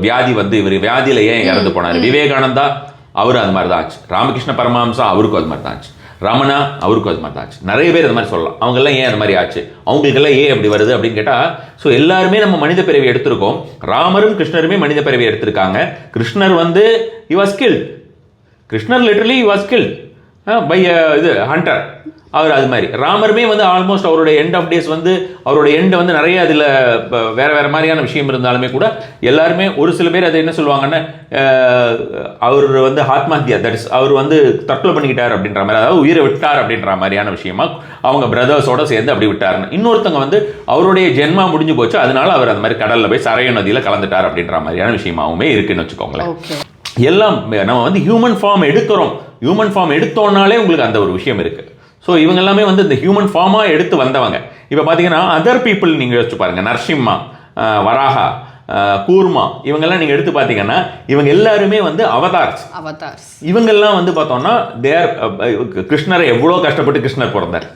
வியாதி வந்து இவர் வியாதியில் ஏன் இறந்து போனார். விவேகானந்தா அவரும் அது மாதிரி தான் ஆச்சு, ராமகிருஷ்ண பரமஹம்சா அவருக்கும் அது மாதிரி தான் ஆச்சு, ரமணா அவருக்கும் அது மாதிரி தான் ஆச்சு. நிறைய பேர் அது மாதிரி சொல்லலாம். அவங்கெல்லாம் ஏன் அது மாதிரி ஆச்சு, அவங்களுக்கெல்லாம் ஏன் அப்படி வருது அப்படின்னு கேட்டால், ஸோ எல்லாருமே நம்ம மனித பிறவி எடுத்திருக்கோம். ராமரும் கிருஷ்ணருமே மனித பிறவி எடுத்திருக்காங்க. கிருஷ்ணர் வந்து he was killed, கிருஷ்ணர் literally he was killed by இது ஹண்டர். அவர் அது மாதிரி ராமருமே வந்து ஆல்மோஸ்ட் அவருடைய எண்ட் ஆஃப் டேஸ் வந்து அவருடைய எண்டு வந்து நிறைய அதில் வேறு மாதிரியான விஷயம் இருந்தாலுமே கூட எல்லாருமே ஒரு சில பேர் அதை என்ன சொல்லுவாங்கன்னா அவர் வந்து ஆத்மஹத்யா, தட் இஸ் அவர் வந்து தற்கொலை பண்ணிக்கிட்டார் அப்படின்ற மாதிரி, அதாவது உயிரை விட்டார் அப்படின்ற மாதிரியான விஷயமா அவங்க பிரதர்ஸோட சேர்ந்து அப்படி விட்டாருன்னு. இன்னொருத்தவங்க வந்து அவருடைய ஜென்மா முடிஞ்சு போச்சு, அதனால அவர் அந்த மாதிரி கடலில் போய் சரையு நதியில் கலந்துட்டார் அப்படின்ற மாதிரியான விஷயமாவுமே இருக்குன்னு வச்சுக்கோங்களேன். எல்லாம் நம்ம வந்து ஹியூமன் ஃபார்ம் எடுக்கிறோம், ஹியூமன் ஃபார்ம் எடுத்தோன்னாலே உங்களுக்கு அந்த ஒரு விஷயம் இருக்குது. ஸோ இவங்க எல்லாமே வந்து இந்த ஹியூமன் ஃபார்மாக எடுத்து வந்தவங்க. இப்போ பார்த்தீங்கன்னா அதர் பீப்புள் நீங்கள் யோசிச்சு பாருங்கள், நரசிம்மா, வராகா, கூர்மா, இவங்கெல்லாம் நீங்கள் எடுத்து பார்த்தீங்கன்னா இவங்க எல்லாருமே வந்து அவதார்ஸ். இவங்கெல்லாம் வந்து பார்த்தோம்னா தேர் கிருஷ்ணரை எவ்வளோ கஷ்டப்பட்டு கிருஷ்ணர் பிறந்தார்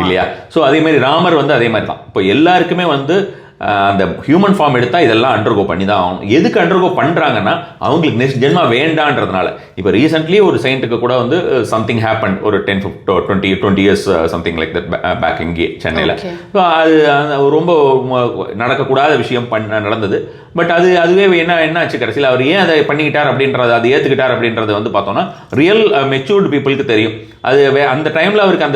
இல்லையா. ஸோ அதே மாதிரி ராமர் வந்து அதே மாதிரி தான். இப்போ எல்லாருக்குமே வந்து அந்த ஹியூமன் ஃபார்ம் எடுத்தால் இதெல்லாம் அண்டர்கோ பண்ணி தான் ஆகணும். எதுக்கு அண்டர்கோ பண்ணுறாங்கன்னா அவங்களுக்கு நெக்ஸ்ட் ஜென்மா வேண்டான்றதுனால. இப்போ ரீசென்ட்லி ஒரு சயின்ட்டுக்கு கூட வந்து சம்திங் ஹேப்பன் ஒரு 10-20 years something like that back இங்கே சென்னையில். ஸோ அது ரொம்ப நடக்கக்கூடாத விஷயம் நடந்தது. பட் அதுவே என்ன ஆச்சு கடைசியில் அவர் ஏன் அதை பண்ணிக்கிட்டார் அப்படின்றது, அதை ஏற்றுக்கிட்டார் அப்படின்றது வந்து பார்த்தோன்னா ரியல் மெச்சூர்டு பீப்புளுக்கு தெரியும். அது அந்த டைமில் அவருக்கு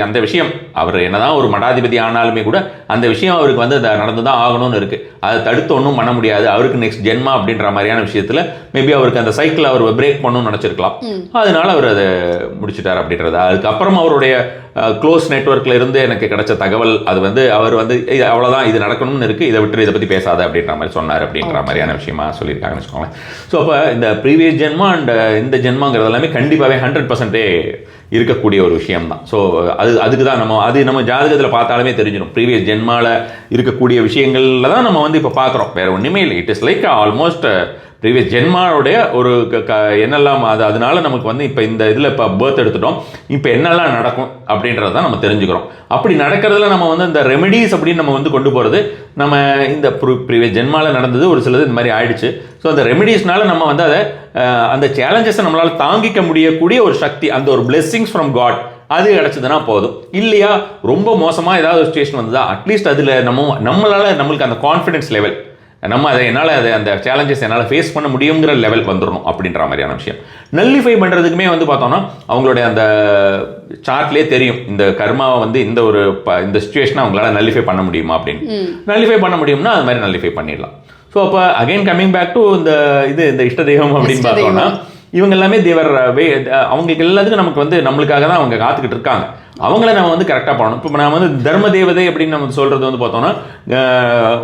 அந்த விஷயம், அவர் என்னதான் ஒரு மடாதிபதி ஆனாலுமே கூட அந்த விஷயம் அவருக்கு வந்து நடந்து தான் ஆகணும்னு இருக்குது. அதை தடுத்து ஒன்றும் பண்ண முடியாது. அவருக்கு நெக்ஸ்ட் ஜென்மா அப்படின்ற மாதிரியான விஷயத்தில் மேபி அவருக்கு அந்த சைக்கிள் அவர் பிரேக் பண்ணணும்னு நினச்சிருக்கலாம். அதனால அவர் அதை முடிச்சிட்டார் அப்படின்றது. அதுக்கப்புறம் அவருடைய க்ளோஸ் நெட்வொர்க்கில் இருந்து எனக்கு கிடைச்ச தகவல், அது வந்து அவர் வந்து அவ்வளோதான், இது நடக்கணும்னு இருக்குது, இதை விட்டு இதை பற்றி பேசாத அப்படின்ற மாதிரி சொன்னார் அப்படின்ற மாதிரியான விஷயமா சொல்லியிருக்காங்கன்னு வச்சுக்கோங்களேன். ஸோ அப்போ இந்த ப்ரீவியஸ் ஜென்மா அண்ட் இந்த ஜென்மாங்கிறது எல்லாமே கண்டிப்பாகவே 100% இருக்கக்கூடிய ஒரு விஷயம் தான். ஸோ அதுக்கு தான் நம்ம ஜாதகத்தில் பார்த்தாலுமே தெரிஞ்சிடும். ப்ரீவியஸ் ஜென்மாவில் இருக்கக்கூடிய விஷயங்களில் தான் நம்ம வந்து இப்போ பார்க்குறோம், வேறு ஒன்றுமே இல்லை. It is like almost previous ஜென்மாவுடைய ஒரு என்னெல்லாம் அதனால நமக்கு வந்து இப்போ இந்த இதில் இப்போ பர்த் எடுத்துட்டோம், இப்போ என்னெல்லாம் நடக்கும் அப்படின்றத தான் நம்ம தெரிஞ்சுக்கிறோம். அப்படி நடக்கிறதுல நம்ம வந்து இந்த ரெமெடிஸ் அப்படின்னு நம்ம வந்து கொண்டு போகிறது, நம்ம இந்த ப்ரீவியஸ் ஜென்மாவில் நடந்தது ஒரு சிலது இந்த மாதிரி ஆயிடுச்சு. ஸோ அந்த ரெமெடிஸ்னால நம்ம வந்து அதை அந்த சேலஞ்சஸை நம்மளால் தாங்கிக்க முடியக்கூடிய ஒரு சக்தி, அந்த ஒரு பிளெஸ்ஸிங்ஸ் ஃப்ரம் காட் அது கிடச்சிதுன்னா போதும். இல்லையா ரொம்ப மோசமாக ஏதாவது ஒரு சுச்சுவேஷன் வந்ததா அட்லீஸ்ட் அதில் நம்மளுக்கு அந்த கான்ஃபிடன்ஸ் லெவல், நம்ம அந்த சேலஞ்சஸ் என்னால் ஃபேஸ் பண்ண முடியுங்கிற லெவல் வந்துடணும் அப்படின்ற மாதிரியான விஷயம். நல்லிஃபை பண்ணுறதுக்குமே வந்து பார்த்தோம்னா அவங்களுடைய அந்த சார்ட்லேயே தெரியும் இந்த கர்மாவை வந்து இந்த சுச்சுவேஷனை அவங்களால நல்லிஃபை பண்ண முடியுமா அப்படின்னு. நல்லிஃபை பண்ண முடியும்னா அது மாதிரி நல்லிஃபை பண்ணிடலாம். ஸோ அப்போ அகைன் கம்மிங் பேக் டு இந்த இஷ்ட தெய்வம் அப்படின்னு பார்த்தோம்னா இவங்க எல்லாமே அவங்களுக்கு எல்லாத்துக்கும் நமக்கு வந்து நம்மளுக்காக தான் அவங்க காத்துக்கிட்டு இருக்காங்க. அவங்கள நம்ம வந்து கரெக்டாக பண்ணணும். இப்போ நம்ம வந்து தர்ம தேவதை அப்படின்னு நம்ம சொல்கிறது வந்து பார்த்தோம்னா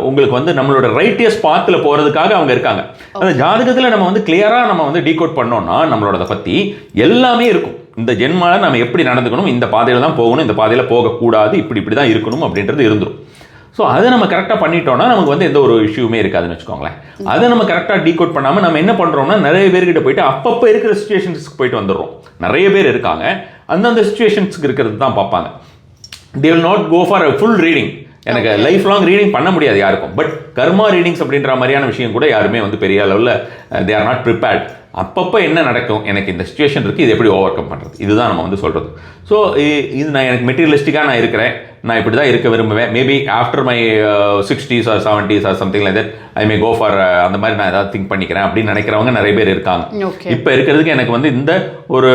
உங்களுக்கு வந்து நம்மளோட ரைட்டியஸ் பாத்தில் போகிறதுக்காக அவங்க இருக்காங்க. அந்த ஜாதகத்தில் நம்ம வந்து கிளியராக நம்ம வந்து டீகோட் பண்ணோம்னா நம்மளோட பற்றி எல்லாமே இருக்கும். இந்த ஜென்மாவில் நம்ம எப்படி நடந்துக்கணும், இந்த பாதையில் தான் போகணும், இந்த பாதையில் போகக்கூடாது, இப்படி தான் இருக்கணும் அப்படின்றது இருந்துடும். ஸோ அதை நம்ம கரெக்டாக பண்ணிட்டோம்னா நமக்கு வந்து எந்த ஒரு இஷ்யூமே இருக்காதுன்னு வச்சுக்கோங்களேன். அதை நம்ம கரெக்டாக டீகோட் பண்ணாமல் நம்ம என்ன பண்ணுறோம்னா நிறைய பேர்கிட்ட போயிட்டு அப்பப்போ இருக்கிற சுச்சுவேஷன்ஸ்க்கு போயிட்டு வந்துடுறோம். நிறைய பேர் இருக்காங்க, அந்தந்த சுச்சுவேஷன்ஸ்க்கு இருக்கிறது தான் பார்ப்பாங்க. They will not go for a full reading. எனக்கு லைஃப் லாங் ரீடிங் பண்ண முடியாது யாருக்கும். பட் கர்மா ரீடிங்ஸ் அப்படின்ற மாதிரியான விஷயம் கூட யாருமே வந்து பெரிய அளவில் தே ஆர் நாட் ப்ரிப்பேர்ட். அப்பப்போ என்ன நடக்கும், எனக்கு இந்த சுச்சுவேஷன் இருக்குது, இது எப்படி ஓவர் கம் பண்ணுறது, இதுதான் நம்ம வந்து சொல்கிறது. ஸோ இது நான் எனக்கு மெட்டீரியலிஸ்டிக்காக நான் இருக்கிறேன், நான் இப்படி தான் இருக்க விரும்புவேன். Maybe after my 60s or 70s or something like that I may go for அந்த மாதிரி நான் ஏதாவது திங்க் பண்ணிக்கிறேன் அப்படின்னு நினைக்கிறவங்க நிறைய பேர் இருக்காங்க. இப்போ இருக்கிறதுக்கு எனக்கு வந்து இந்த ஒரு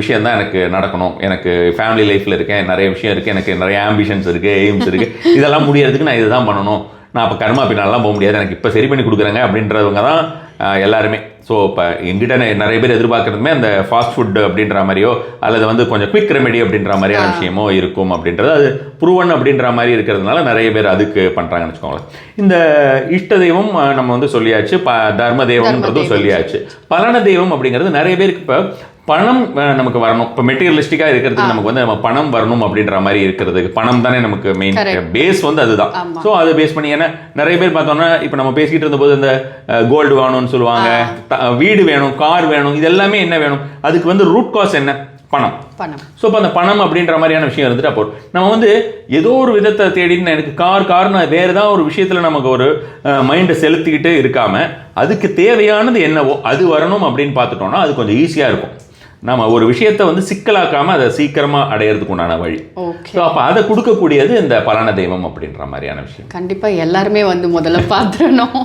விஷயம் தான் எனக்கு நடக்கணும், எனக்கு ஃபேமிலி லைஃப்பில் இருக்கேன், நிறைய விஷயம் இருக்குது, எனக்கு நிறைய ஆம்பிஷன்ஸ் இருக்குது, எய்ம்ஸ் இருக்குது, இதெல்லாம் முடியறதுக்கு நான் இதுதான் பண்ணணும், நான் அப்போ கர்மா பின்னாலாம் போக முடியாது, எனக்கு இப்போ சரி பண்ணி கொடுக்குறேங்க அப்படின்றவங்க தான் எல்லாருமே. ஸோ இப்போ எங்கிட்ட நிறைய பேர் எதிர்பார்க்குறதுமே அந்த ஃபாஸ்ட் ஃபுட் அப்படின்ற மாதிரியோ அல்லது வந்து கொஞ்சம் குவிக் ரெமெடி அப்படின்ற மாதிரியான விஷயமோ இருக்கும் அப்படின்றது அது ப்ரூவன் அப்படின்ற மாதிரி இருக்கிறதுனால நிறைய பேர் அதுக்கு பண்ணுறாங்கன்னு வச்சுக்கோங்களேன். இந்த இஷ்ட தெய்வம் நம்ம வந்து சொல்லியாச்சு, தர்ம தெய்வம்ன்றதும் சொல்லியாச்சு. பலன தெய்வம் அப்படிங்கிறது நிறைய பேருக்கு இப்போ பணம் நமக்கு வரணும், இப்போ மெட்டீரியலிஸ்டிக்காக இருக்கிறதுக்கு நமக்கு வந்து நம்ம பணம் வரணும் அப்படின்ற மாதிரி இருக்கிறதுக்கு பணம் தானே நமக்கு மெயின் பேஸ் வந்து அதுதான். ஸோ அதை பேஸ் பண்ணி ஏன்னா நிறைய பேர் பார்த்தோம்னா இப்போ நம்ம பேசிக்கிட்டு இருந்தபோது இந்த கோல்டு வேணும்னு சொல்லுவாங்க, வீடு வேணும், கார் வேணும், இது எல்லாமே என்ன வேணும், அதுக்கு வந்து ரூட் காஸ் என்ன, பணம். ஸோ இப்போ அந்த பணம் அப்படின்ற மாதிரியான விஷயம் இருந்துட்டு அப்போ நம்ம வந்து ஏதோ ஒரு விதத்தை தேடின்னு எனக்கு கார்னு வேறு ஏதாவது ஒரு விஷயத்தில் நமக்கு ஒரு மைண்டை செலுத்திக்கிட்டு இருக்காமல் அதுக்கு தேவையானது என்னவோ அது வரணும் அப்படின்னு பார்த்துட்டோம்னா அது கொஞ்சம் ஈஸியாக இருக்கும். நம்ம ஒரு விஷயத்தை வந்து சிக்கலாக்காமல் அதை சீக்கிரமாக அடையிறதுக்கு உண்டான வழி. ஸோ அப்போ அதை கொடுக்கக்கூடியது இந்த பலன தெய்வம் அப்படின்ற மாதிரியான விஷயம். கண்டிப்பாக எல்லாருமே வந்து முதல்ல பார்த்துடணும்.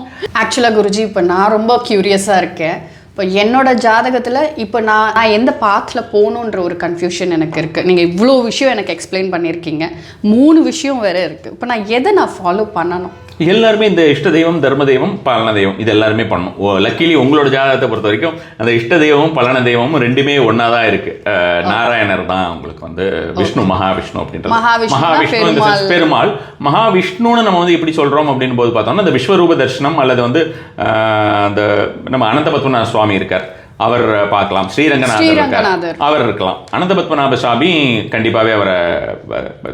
ஆக்சுவலாக குருஜி இப்போ நான் ரொம்ப க்யூரியஸாக இருக்கேன். இப்போ என்னோட ஜாதகத்தில் இப்போ நான் எந்த பாத்தில் போகணுன்ற ஒரு கன்ஃபியூஷன் எனக்கு இருக்குது. நீங்கள் இவ்வளோ விஷயம் எனக்கு எக்ஸ்பிளைன் பண்ணியிருக்கீங்க, 3 விஷயம் வேறு இருக்குது. இப்போ நான் எதை ஃபாலோ பண்ணணும்? எல்லாருமே இந்த இஷ்ட தெய்வம், தர்ம தெய்வம், பலன தெய்வம் இது எல்லாருமே பண்ணும். லக்கிலி உங்களோட ஜாதகத்தை பொறுத்த வரைக்கும் அந்த இஷ்ட தெய்வமும் பலன தெய்வமும் ரெண்டுமே ஒன்றா தான் இருக்கு. நாராயணர் தான் உங்களுக்கு வந்து விஷ்ணு, மகாவிஷ்ணு அப்படின்றது. மகாவிஷ்ணு பெருமாள். மகாவிஷ்ணுன்னு நம்ம வந்து எப்படி சொல்றோம் அப்படின்னு போது பார்த்தோம்னா அந்த விஸ்வரூப தர்சனம் அல்லது வந்து அந்த நம்ம அனந்த பத்மநாப சுவாமி இருக்கார், அவர் பார்க்கலாம். ஸ்ரீரங்கநாதர் அவர் இருக்கலாம். அனந்த பத்மநாப சுவாமி கண்டிப்பாகவே அவரை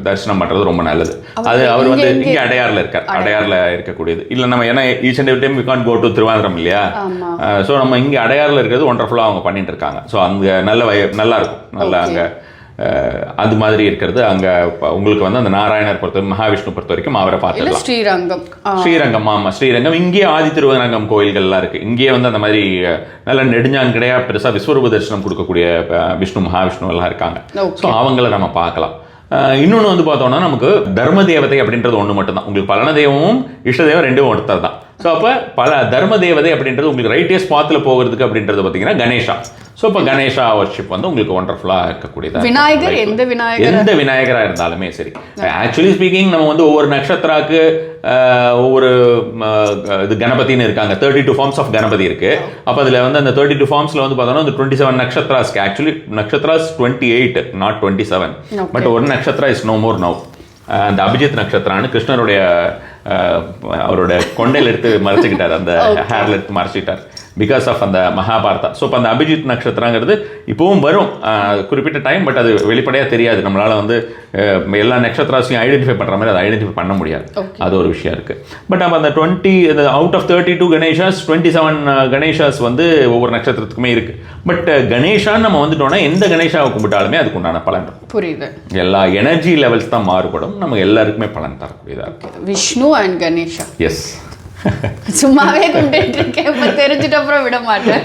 தரிசனம் பண்ணுறது ரொம்ப நல்லது. அது அவர் வந்து இங்கே அடையாரில் இருக்கார், அடையாரில் இருக்கக்கூடியது இல்லை. நம்ம ஏன்னா each and every time we can't go to திருவாதிரம் இல்லையா. ஸோ நம்ம இங்கே அடையாரில் இருக்கிறது ஒண்டர்ஃபுல்லாக அவங்க பண்ணிட்டு இருக்காங்க. ஸோ அங்கே நல்லா இருக்கும், நல்லா அங்கே அது மாதிரி இருக்கிறது. அங்கே உங்களுக்கு வந்து அந்த நாராயணர் பொறுத்த மகாவிஷ்ணு பொறுத்த வரைக்கும் அவரை பார்த்துக்கலாம். ஸ்ரீரங்கம் ஆமாம், ஸ்ரீரங்கம். இங்கேயே ஆதி திருவரங்கம் கோயில்கள்லாம் இருக்குது. இங்கேயே வந்து அந்த மாதிரி நல்ல நெடுஞ்சான் கிடையாது பெருசாக விஸ்வரூப தரிசனம் கொடுக்கக்கூடிய விஷ்ணு மகாவிஷ்ணு எல்லாம் இருக்காங்க. ஸோ அவங்கள நம்ம பார்க்கலாம். இன்னொன்று வந்து பார்த்தோம்னா நமக்கு தர்ம தேவதை அப்படின்றது ஒன்று மட்டும்தான். உங்களுக்கு பலன தெய்வமும் இஷ்ட தெய்வம் ரெண்டும் ஒருத்தர் தான். ஸோ அப்போ தர்ம தேவதை அப்படின்றது உங்களுக்கு ரைட்டியஸ் பாத்தில் போகிறதுக்கு அப்படின்றது பார்த்தீங்கன்னா கணேஷா. ஸோ இப்போ கணேஷா வர்ஷிப் வந்து உங்களுக்கு ஒண்டர்ஃபுல்லாக இருக்கக்கூடியது. விநாயகர் எந்த விநாயகராக இருந்தாலுமே சரி. ஆக்சுவலி ஸ்பீக்கிங் நம்ம வந்து ஒவ்வொரு நட்சத்திராக்கு ஒவ்வொரு இது கணபதினு இருக்காங்க. 32 ஃபார்ம்ஸ் ஆஃப் கணபதி இருக்கு. அப்போ அதில் வந்து அந்த 32 ஃபார்ம்ஸில் வந்து பார்த்தோம்னா அந்த 27 நட்சத்திராஸ்க்கு ஆக்சுவலி நட்சத்திராஸ் 28 நாட் 27. பட் ஒரு nakshatra is no more now. அந்த அபிஜித் நட்சத்திரான்னு கிருஷ்ணருடைய அவரோட கொண்டையில் எடுத்து மறைச்சிக்கிட்டார், அந்த ஹேர்ல எடுத்து மறைச்சிக்கிட்டார் பிகாஸ் ஆஃப் அந்த மகாபாரதா. ஸோ இப்போ அந்த அபிஜித் நட்சத்திரங்கிறது இப்போவும் வரும் குறிப்பிட்ட டைம், பட் அது வெளிப்படையாக தெரியாது. நம்மளால் வந்து எல்லா நட்சத்திராஸையும் ஐடென்டிஃபை பண்ணுற மாதிரி அதை ஐடென்டிஃபை பண்ண முடியாது. அது ஒரு விஷயம் இருக்குது. பட் நம்ம அந்த அவுட் ஆஃப் 32 கணேஷாஸ் 27 கணேஷாஸ் வந்து ஒவ்வொரு நட்சத்திரத்துக்குமே இருக்குது. பட் கணேஷான்னு நம்ம வந்துட்டோம்னா எந்த கணேஷாவை கும்பிட்டாலுமே அதுக்கு உண்டான பலன் புரியுது. எல்லா எனர்ஜி லெவல்ஸ் தான் மாறுபடும், நம்ம எல்லாருக்குமே பலன் தரக்கூடியதாக இருக்கும். விஷ்ணு அண்ட் கணேஷா. எஸ். சும்மாவே கும்பிட்டு இருக்கேன், இப்போ தெரிஞ்சுட்டு அப்புறம் விட மாட்டேன்.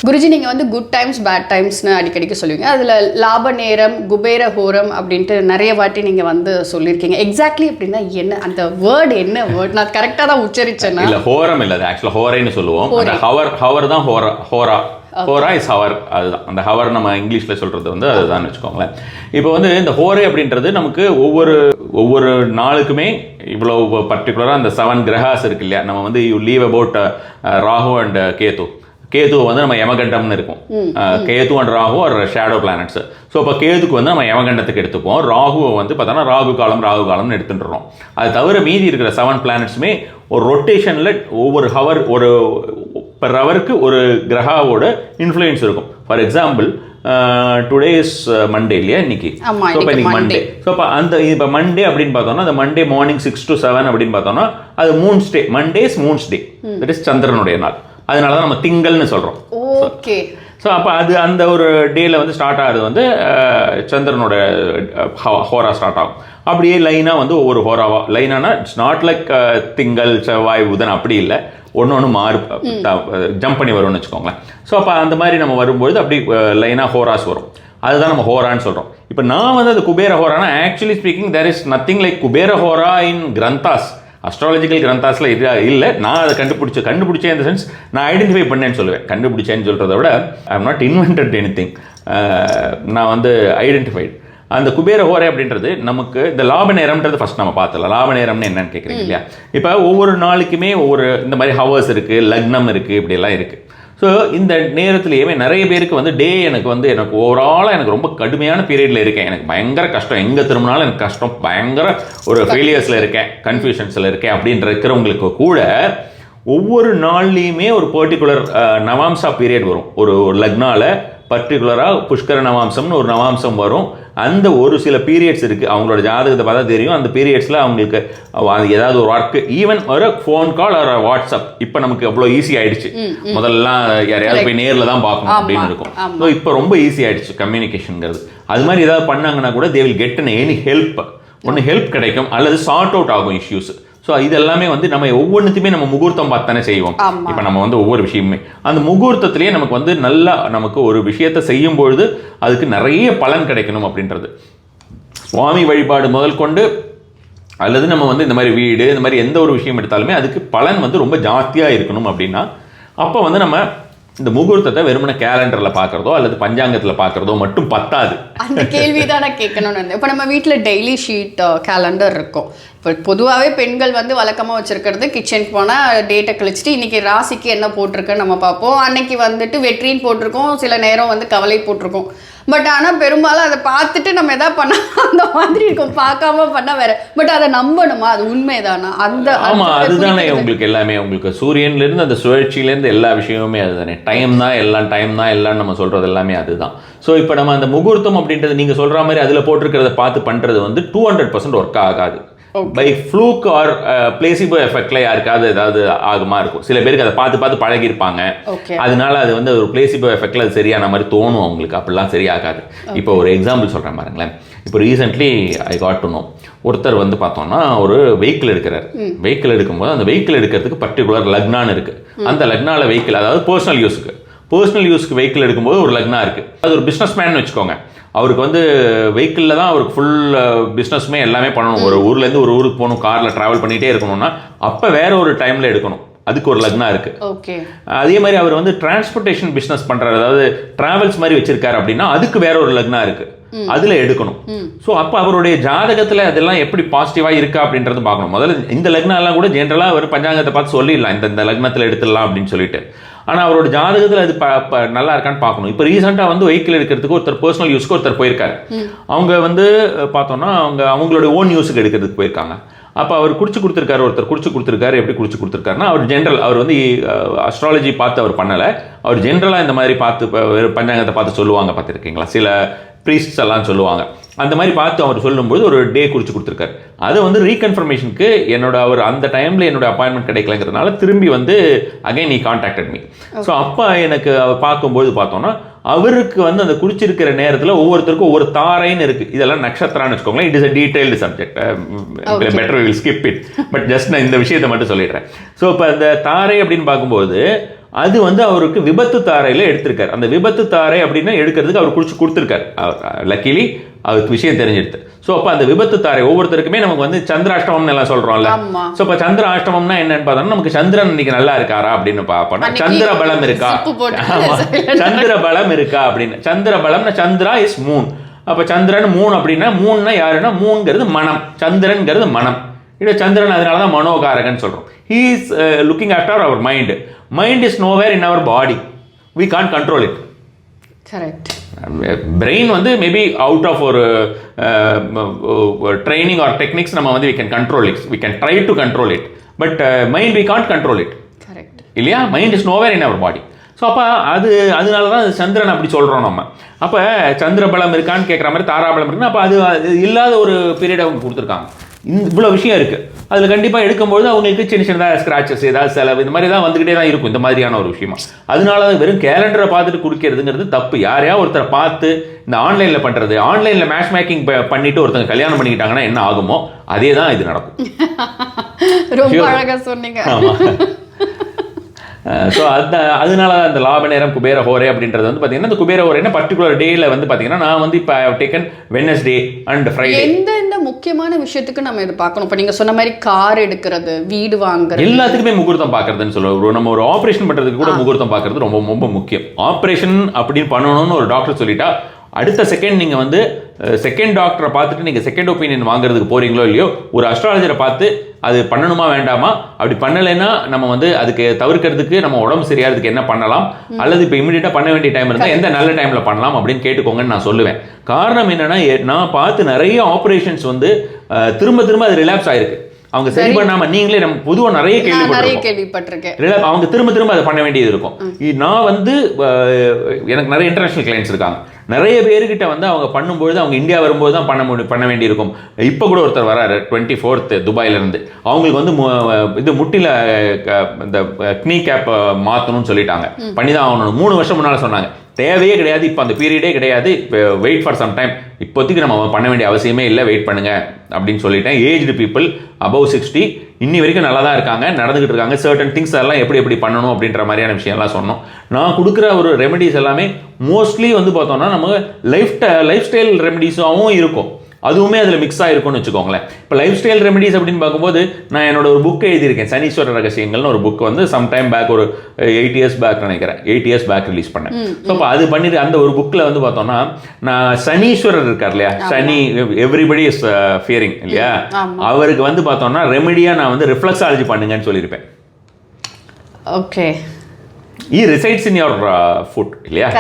குருஜி நீங்கள் வந்து குட் டைம்ஸ் பேட் டைம்ஸ்னு அடிக்கடிக்கு சொல்லுவீங்க. அதில் லாப நேரம், குபேர ஹோரம் அப்படின்ட்டு நிறைய வாட்டி நீங்கள் வந்து சொல்லியிருக்கீங்க. எக்ஸாக்ட்லி அப்படின்னா என்ன, அந்த வேர்டு என்ன வேர்ட்? நான் கரெக்டாக தான் உச்சரிச்சேன்னா இல்லை ஹோரம் இல்லை, அது ஆக்சுவலாக ஹோரைன்னு சொல்லுவோம். ஹவர் தான் ஹோரா இஸ் ஹவர். அதுதான் அந்த ஹவர் நம்ம இங்கிலீஷில் சொல்கிறது வந்து அதுதான் வச்சுக்கோங்களேன். இப்போ வந்து இந்த ஹோரை அப்படின்றது நமக்கு ஒவ்வொரு நாளுக்குமே இவ்வளோ பர்டிகுலராக அந்த 7 கிரகாஸ் இருக்கு இல்லையா. நம்ம வந்து you leave about Rahu and Ketu வந்து நம்ம யமகண்டம்னு இருக்கும். கேது அண்ட் ராகு ஒரு ஷேடோ பிளானட்ஸ். ஸோ இப்போ கேதுக்கு வந்து நம்ம யமகண்டத்துக்கு எடுத்துப்போம். ராகுவை வந்து பார்த்தோன்னா ராகு காலம்னு எடுத்துட்டுறோம். அது தவிர மீதி இருக்கிற 7 பிளானட்ஸுமே ஒரு ரொட்டேஷனில் ஒவ்வொரு ஹவர் ஒரு பர் ஹவருக்கு ஒரு கிரகாவோட இன்ஃப்ளூயன்ஸ் இருக்கும். For example today is Monday இல்லையா இன்னைக்கு. ஸோ இப்போ இன்னைக்கு மண்டே. ஸோ இப்போ மண்டே அப்படின்னு பார்த்தோம்னா அந்த மண்டே மார்னிங் 6 to 7 அப்படின்னு பார்த்தோம்னா அது moons day. Mondays moons day, that is சந்திரனுடைய நாள். அதனால தான் நம்ம திங்கள்னு சொல்கிறோம். ஓகே. ஸோ அப்போ அது அந்த ஒரு டேயில் வந்து ஸ்டார்ட் ஆகிறது வந்து சந்திரனோட ஹோரா ஸ்டார்ட் ஆகும். அப்படியே லைனாக வந்து ஒவ்வொரு ஹோராவாக லைனானா இட்ஸ் நாட் லைக் திங்கள் செவ்வாய் புதன் அப்படி இல்லை, ஒன்று ஜம்ப் பண்ணி வரும்னு வச்சுக்கோங்களேன். ஸோ அப்போ அந்த மாதிரி நம்ம வரும்பொழுது அப்படி லைனாக ஹோராஸ் வரும். அதுதான் நம்ம ஹோரான்னு சொல்கிறோம். இப்போ நான் வந்து அது குபேர ஹோரானா actually speaking there is nothing like Kubera hora in granthas, astrological கிரந்தாஸில் இது இல்லை. நான் அதை கண்டுபிடிச்சேன் இந்த சென்ஸ் நான் ஐடென்டிஃபை பண்ணேன்னு சொல்லுவேன். கண்டுபிடிச்சேன்னு சொல்கிறத விட I am not invented anything, நான் வந்து ஐடென்டிஃபைடு. அந்த குபேர ஹோரை அப்படின்றது நமக்கு இந்த லாப நேரம்ன்றது ஃபஸ்ட் நம்ம பார்த்துலாம். லாப நேரம்னு என்னன்னு கேட்குறீங்க இல்லையா? இப்போ ஒவ்வொரு நாளுக்குமே ஒவ்வொரு இந்த மாதிரி ஹவர்ஸ் இருக்குது, லக்னம் இருக்குது, இப்படியெல்லாம் இருக்குது. ஸோ இந்த நேரத்துலையுமே நிறைய பேருக்கு வந்து டே எனக்கு ஓவராலாக எனக்கு ரொம்ப கடுமையான பீரியடில் இருக்கேன், எனக்கு பயங்கர கஷ்டம், எங்கே திரும்பினாலும் எனக்கு கஷ்டம், பயங்கர ஒரு ஃபெயிலியர்ஸில் இருக்கேன், கன்ஃபியூஷன்ஸில் இருக்கேன் அப்படின்ற இருக்கிறவங்களுக்கு கூட ஒவ்வொரு நாள்லேயுமே ஒரு பர்டிகுலர் நவாம்சா பீரியட் வரும். ஒரு லக்னாவில் பர்டிகுலராக புஷ்கர நவாம்சம்னு ஒரு நவாம்சம் வரும். அந்த ஒரு சில பீரியட்ஸ் இருக்குது, அவங்களோட ஜாதகத்தை பார்த்தா தெரியும். அந்த பீரியட்ஸில் அவங்களுக்கு ஏதாவது ஒரு ஒர்க்கு, ஈவன் ஒரு ஃபோன் கால் ஒரு வாட்ஸ்அப் இப்போ நமக்கு அவ்வளோ ஈஸி ஆகிடுச்சு. முதல்லாம் யாரையாவது போய் நேரில் தான் பார்க்கணும் அப்படின்னு இருக்கும். ஸோ இப்போ ரொம்ப ஈஸி ஆகிடுச்சு கம்யூனிகேஷனுங்கிறது. அது மாதிரி ஏதாவது பண்ணாங்கன்னா கூட they will get any help, ஒன்று ஹெல்ப் கிடைக்கும் அல்லது சார்ட் அவுட் ஆகும் இஷ்யூஸ். ஸோ இது எல்லாமே வந்து நம்ம ஒவ்வொன்றுத்துமே நம்ம முகூர்த்தம் பார்த்து தானே செய்வோம். இப்போ நம்ம வந்து ஒவ்வொரு விஷயமே அந்த முகூர்த்தத்திலேயே நமக்கு வந்து நல்லா நமக்கு ஒரு விஷயத்தை செய்யும் பொழுது அதுக்கு நிறைய பலன் கிடைக்கணும் அப்படின்றது. சுவாமி வழிபாடு முதல் கொண்டு அல்லது நம்ம வந்து இந்த மாதிரி வீடு இந்த மாதிரி எந்த ஒரு விஷயம் எடுத்தாலுமே அதுக்கு பலன் வந்து ரொம்ப ஜாஸ்தியாக இருக்கணும். அப்படின்னா அப்போ வந்து நம்ம இந்த முகூர்த்தத்தை வெறுமன கேலண்டரில் பார்க்குறதோ அல்லது பஞ்சாங்கத்தில் பார்க்குறதோ மட்டும் பத்தாது. அந்த கேள்வி தான் நான் கேட்கணும்னு இருந்தேன். இப்போ நம்ம வீட்டில் டெய்லி ஷீட் கேலண்டர் இருக்கும். இப்போ பொதுவாகவே பெண்கள் வந்து வழக்கமாக வச்சுருக்கிறது கிச்சனுக்கு போனால் டேட்டை கழிச்சிட்டு இன்றைக்கி ராசிக்கு என்ன போட்டிருக்குன்னு நம்ம பார்ப்போம். அன்னைக்கு வந்துட்டு வெற்றின்னு போட்டிருக்கோம், சில நேரம் வந்து கவலை போட்டிருக்கோம். பட் ஆனால் பெரும்பாலும் அதை பார்த்துட்டு நம்ம எதாவது பண்ண அந்த மாதிரி இருக்கும், பார்க்காம பண்ணால் வேற. பட் அதை நம்பணுமா, அது உண்மைதானா? அந்த ஆமாம், அதுதானே உங்களுக்கு எல்லாமே. உங்களுக்கு சூரியன்லேருந்து அந்த சுழற்சியிலேருந்து எல்லா விஷயமுமே அதுதானே. டைம் தான் எல்லாம் நம்ம சொல்கிறது எல்லாமே அதுதான். ஸோ இப்போ நம்ம அந்த முகூர்த்தம் அப்படின்றது நீங்கள் சொல்கிற மாதிரி அதில் போட்டிருக்கிறத பார்த்து பண்ணுறது வந்து 200% ஒர்க் ஆகாது. பை ஃப்ளூக் ஆர் பிளேசிபோ எஃபெக்ட்ல யாருக்காவது ஏதாவது ஆகுமா இருக்கும். சில பேருக்கு அதை பார்த்து பழகிருப்பாங்க, அதனால அது வந்து ஒரு பிளேசிபோ எஃபெக்ட்ல அது சரியான மாதிரி தோணும் அவங்களுக்கு. அப்படிலாம் சரியாகாது. இப்போ ஒரு எக்ஸாம்பிள் சொல்கிறேன் பாருங்களேன். இப்போ recently I got to know, ஒருத்தர் வந்து பார்த்தோம்னா ஒரு வெஹிக்கிள் எடுக்கிறார். வெஹிக்கிள் எடுக்கும்போது அந்த வெஹிக்கிள் எடுக்கிறதுக்கு பர்டிகுலர் லக்னான்னு இருக்குது. அந்த லக்னால வெஹிக்கிள் அதாவது பர்சனல் யூஸ்க்கு வெஹிக்கிள் எடுக்கும்போது ஒரு லக்னா இருக்குது. அது ஒரு பிஸ்னஸ் மேன் வச்சுக்கோங்க. அவருக்கு வந்து வெஹிக்கிளில் தான் அவருக்கு ஃபுல் பிஸ்னஸுமே எல்லாமே பண்ணணும். ஒரு ஊர்லேருந்து ஒரு ஊருக்கு போகணும், காரில் ட்ராவல் பண்ணிகிட்டே இருக்கணும்னா அப்போ வேற ஒரு டைமில் எடுக்கணும். அதுக்கு ஒரு லக்னா இருக்குது. அதே மாதிரி அவர் வந்து டிரான்ஸ்போர்ட்டேஷன் பிஸ்னஸ் பண்ணுறாரு, அதாவது டிராவல்ஸ் மாதிரி வச்சிருக்காரு அப்படின்னா அதுக்கு வேற ஒரு லக்னா இருக்குது, அதில் எடுக்கணும். ஸோ அப்போ அவருடைய ஜாதகத்தில் அதெல்லாம் எப்படி பாசிட்டிவாக இருக்கா அப்படின்றது பார்க்கணும். முதல்ல இந்த லக்னாலாம் கூட ஜென்ரலாக ஒரு பஞ்சாங்கத்தை பார்த்து சொல்லிடலாம், இந்த லக்னத்தில் எடுத்துடலாம் அப்படின்னு சொல்லிட்டு. ஆனால் அவரோட ஜாதகத்தில் அது நல்லா இருக்கான்னு பார்க்கணும். இப்போ ரீசெண்டாக வந்து வெஹிக்கிள் எடுக்கிறதுக்கு ஒருத்தர் பர்சனல் யூஸ்க்கு ஒருத்தர் போயிருக்காரு. அவங்க வந்து பார்த்தோன்னா அவங்களோட ஓன் யூஸுக்கு எடுக்கிறதுக்கு போயிருக்காங்க. அப்போ அவர் ஒருத்தர் குடிச்சு கொடுத்துருக்காரு. எப்படி குடிச்சு கொடுத்துருக்காருன்னா அவர் வந்து அஸ்ட்ராலஜி பார்த்து அவர் பண்ணலை. அவர் ஜென்ரலாக இந்த மாதிரி பார்த்து பஞ்சாங்கத்தை பார்த்து சொல்லுவாங்க, பார்த்துருக்கீங்களா? சில ப்ரீஸ்ட்ஸ் எல்லாம் சொல்லுவாங்க. அந்த மாதிரி பார்த்து அவர் சொல்லும்போது ஒரு டே குறித்து கொடுத்துருக்காரு. அதை வந்து ரீகன்ஃபர்மேஷனுக்கு அவர் அந்த டைமில் என்னோட அப்பாயின்மெண்ட் கிடைக்கலங்கிறதுனால திரும்பி வந்து again he contacted me. So அப்போ எனக்கு அவர் பார்க்கும்போது பார்த்தோன்னா அவருக்கு வந்து அந்த குடிச்சிருக்கிற நேரத்தில் ஒவ்வொருத்தருக்கும் ஒவ்வொரு தாரைன்னு இருக்குது. இதெல்லாம் நட்சத்திரான்னு வச்சுக்கோங்களேன். It is a detailed subject, better will skip it. But just நான் இந்த விஷயத்தை மட்டும் சொல்லிடுறேன். ஸோ இப்போ அந்த தாரை அப்படின்னு பார்க்கும்போது அது வந்து அவருக்கு விபத்து தாரையில் எடுத்திருக்காரு. அந்த விபத்து தாரை அப்படின்னா எடுக்கிறதுக்கு அவர் குடிச்சு கொடுத்துருக்காரு. லக்கிலி அவருக்கு விஷயம் தெரிஞ்சிடுது. ஸோ அப்போ அந்த விபத்து தாரை ஒவ்வொருத்தருக்குமே நமக்கு வந்து சந்திராஷ்டமம்னு எல்லாம் சொல்கிறோம்ல. ஸோ இப்போ சந்திராஷ்டமம்னா என்னன்னு பார்த்தோம்னா நமக்கு சந்திரன் இன்னைக்கு நல்லா இருக்காரா அப்படின்னு பார்ப்போம்னா சந்திர பலம் இருக்கா, சந்திர பலம் இருக்கா அப்படின்னு. சந்திர பலம்னா சந்திரா இஸ் மூன். அப்போ சந்திரன் மூன் அப்படின்னா மூணுன்னா யாருன்னா மூணுங்கிறது மனம், சந்திரன்கிறது மனம். இல்லை சந்திரன் அதனால தான் மனோகாரகன் சொல்கிறோம். He is looking after our mind. Mind is nowhere in our body. We can't control it. Correct. Brain வந்து maybe out of ஒரு training or techniques நம்ம வந்து we can control it. We can try to control it. But mind we can't control it. Correct. இல்லையா? Mind is nowhere in our body. So அப்போ அதனால தான் சந்திரன் அப்படி சொல்கிறோம் நம்ம. அப்போ சந்திர பலம் இருக்கான்னு கேட்குற மாதிரி தாராபலம் இருக்குன்னா அப்போ அது இல்லாத ஒரு பீரியட் அவங்க கொடுத்துருக்காங்க. இவ்வளோ விஷயம் இருக்குது. அதில் கண்டிப்பாக எடுக்கும்போது அவங்களுக்கு சின்ன சின்னதாக ஸ்க்ராச்சஸ் ஏதாவது செலவு இந்த மாதிரி தான் வந்துக்கிட்டே தான் இருக்கும், இந்த மாதிரியான ஒரு விஷயமா. அதனால வெறும் கேலண்டரை பார்த்துட்டு குடிக்கிறதுங்கிறது தப்பு. யாரையா ஒருத்தரை பார்த்து இந்த ஆன்லைனில் பண்ணுறது, ஆன்லைனில் மேட்ச் மேக்கிங் பண்ணிட்டு ஒருத்தங்க கல்யாணம் பண்ணிக்கிட்டாங்கன்னா என்ன ஆகுமோ அதே தான் இது நடக்கும். ரொம்ப அழகாக சொன்னீங்க. ஆமாம். ஸோ அதனால தான் இந்த லாப நேரம் குபேர ஹோரே அப்படின்றது வந்து பார்த்தீங்கன்னா, இந்த குபேர ஹோரேன்னா பர்டிகுலர் டேயில் வந்து பார்த்தீங்கன்னா நான் வந்து இப்போ டேக்கன் வெட்னஸ்டே அண்ட் ஃப்ரைடே. எந்த முக்கியமான விஷயத்துக்கு நம்ம இது பார்க்கணும்? இப்போ நீங்கள் சொன்ன மாதிரி கார் எடுக்கிறது, வீடு வாங்குறது, எல்லாத்துக்குமே முகூர்த்தம் பார்க்கறதுன்னு சொல்லுவோம். நம்ம ஒரு ஆப்ரேஷன் பண்ணுறதுக்கு கூட முகூர்த்தம் பார்க்கறது ரொம்ப ரொம்ப முக்கியம். ஆப்ரேஷன் அப்படின்னு பண்ணணும்னு ஒரு டாக்டர் சொல்லிட்டா அடுத்த செகண்ட் நீங்கள் வந்து செகண்ட் டாக்டரை பார்த்துட்டு நீங்கள் செகண்ட் ஒப்பீனியன் வாங்குறதுக்கு போகிறீங்களோ இல்லையோ, ஒரு அஸ்ட்ராலஜரை பார்த்து அது பண்ணணுமா வேண்டாமா, அப்படி பண்ணலைன்னா நம்ம வந்து அதுக்கு தவிர்க்கிறதுக்கு நம்ம உடம்பு சரியாகிறதுக்கு என்ன பண்ணலாம், அல்லது இப்போ இமீடியட்டாக பண்ண வேண்டிய டைம் இருந்தால் எந்த நல்ல டைமில் பண்ணலாம் அப்படின்னு கேட்டுக்கோங்கன்னு நான் சொல்லுவேன். காரணம் என்னென்னா, நான் பார்த்து நிறைய ஆப்ரேஷன்ஸ் வந்து திரும்ப திரும்ப அது ரிலாப்ஸ் ஆயிருக்கு. அவங்க சரி பண்ணாம, நீங்களே நம்ம பொதுவாக நிறைய கேள்விப்பட்டிருக்கேன், அவங்க திரும்ப திரும்ப அதை பண்ண வேண்டியது இருக்கும். நான் வந்து எனக்கு நிறைய இன்டர்நேஷனல் கிளைண்ட்ஸ் இருக்காங்க. நிறைய பேர்கிட்ட வந்து அவங்க பண்ணும்போது அவங்க இந்தியா வரும்போது தான் பண்ண வேண்டியிருக்கும். இப்போ கூட ஒருத்தர் வராரு 24th துபாயிலேருந்து. அவங்களுக்கு வந்து இது முட்டியில் இந்த க்னீ கேப் மாற்றணும்னு சொல்லிட்டாங்க. பண்ணி தான் ஆகணும். 3 வருஷம் முன்னால் சொன்னாங்க. தேவையே கிடையாது, இப்போ அந்த பீரியடே கிடையாது, இப்போ வெயிட் ஃபார் சம் டைம், இப்போதைக்கு நம்ம பண்ண வேண்டிய அவசியமே இல்லை, வெயிட் பண்ணுங்க அப்படின்னு சொல்லிட்டேன். ஏஜ்டு பீப்புள் above 60 இன்னி வரைக்கும் நல்லா தான் இருக்காங்க, நடந்துகிட்டு இருக்காங்க. சர்டன் திங்ஸ் எல்லாம் எப்படி பண்ணணும் அப்படின்ற மாதிரியான விஷயம்லாம் சொன்னோம். நான் கொடுக்குற ஒரு ரெமெடிஸ் எல்லாமே மோஸ்ட்லி வந்து பார்த்தோம்னா நம்ம லைஃப் ஸ்டைல் ரெமெடிஸாகவும் இருக்கும், அதுவுமே அதில் மிக்ஸ் ஆகிருக்கும்னு வச்சுக்கோங்களேன். இப்போ லைஃப் ஸ்டைல் ரெமெடிஸ் அப்படின்னு பார்க்கும்போது நான் என்னோட ஒரு புக் எழுதியிருக்கேன், சனீஸ்வர ரகசியங்கள்னு ஒரு புக் வந்து சம் டைம் பேக், ஒரு 8 years பேக் நினைக்கிறேன், 8 years பேக் ரிலீஸ் பண்ணேன். ஸோ இப்போ அது பண்ணிட்டு அந்த ஒரு புக்கில் வந்து பார்த்தோம்னா நான் சனீஸ்வரர் இருக்கார் இல்லையா, சனி எவ்ரிபடி இஸ் ஃபியரிங் இல்லையா, அவருக்கு வந்து பார்த்தோம்னா ரெமெடியாக நான் வந்து ரிஃப்ளெக்ஸாலஜி பண்ணுங்கன்னு சொல்லியிருப்பேன். Okay, resides in your food இல்லையா,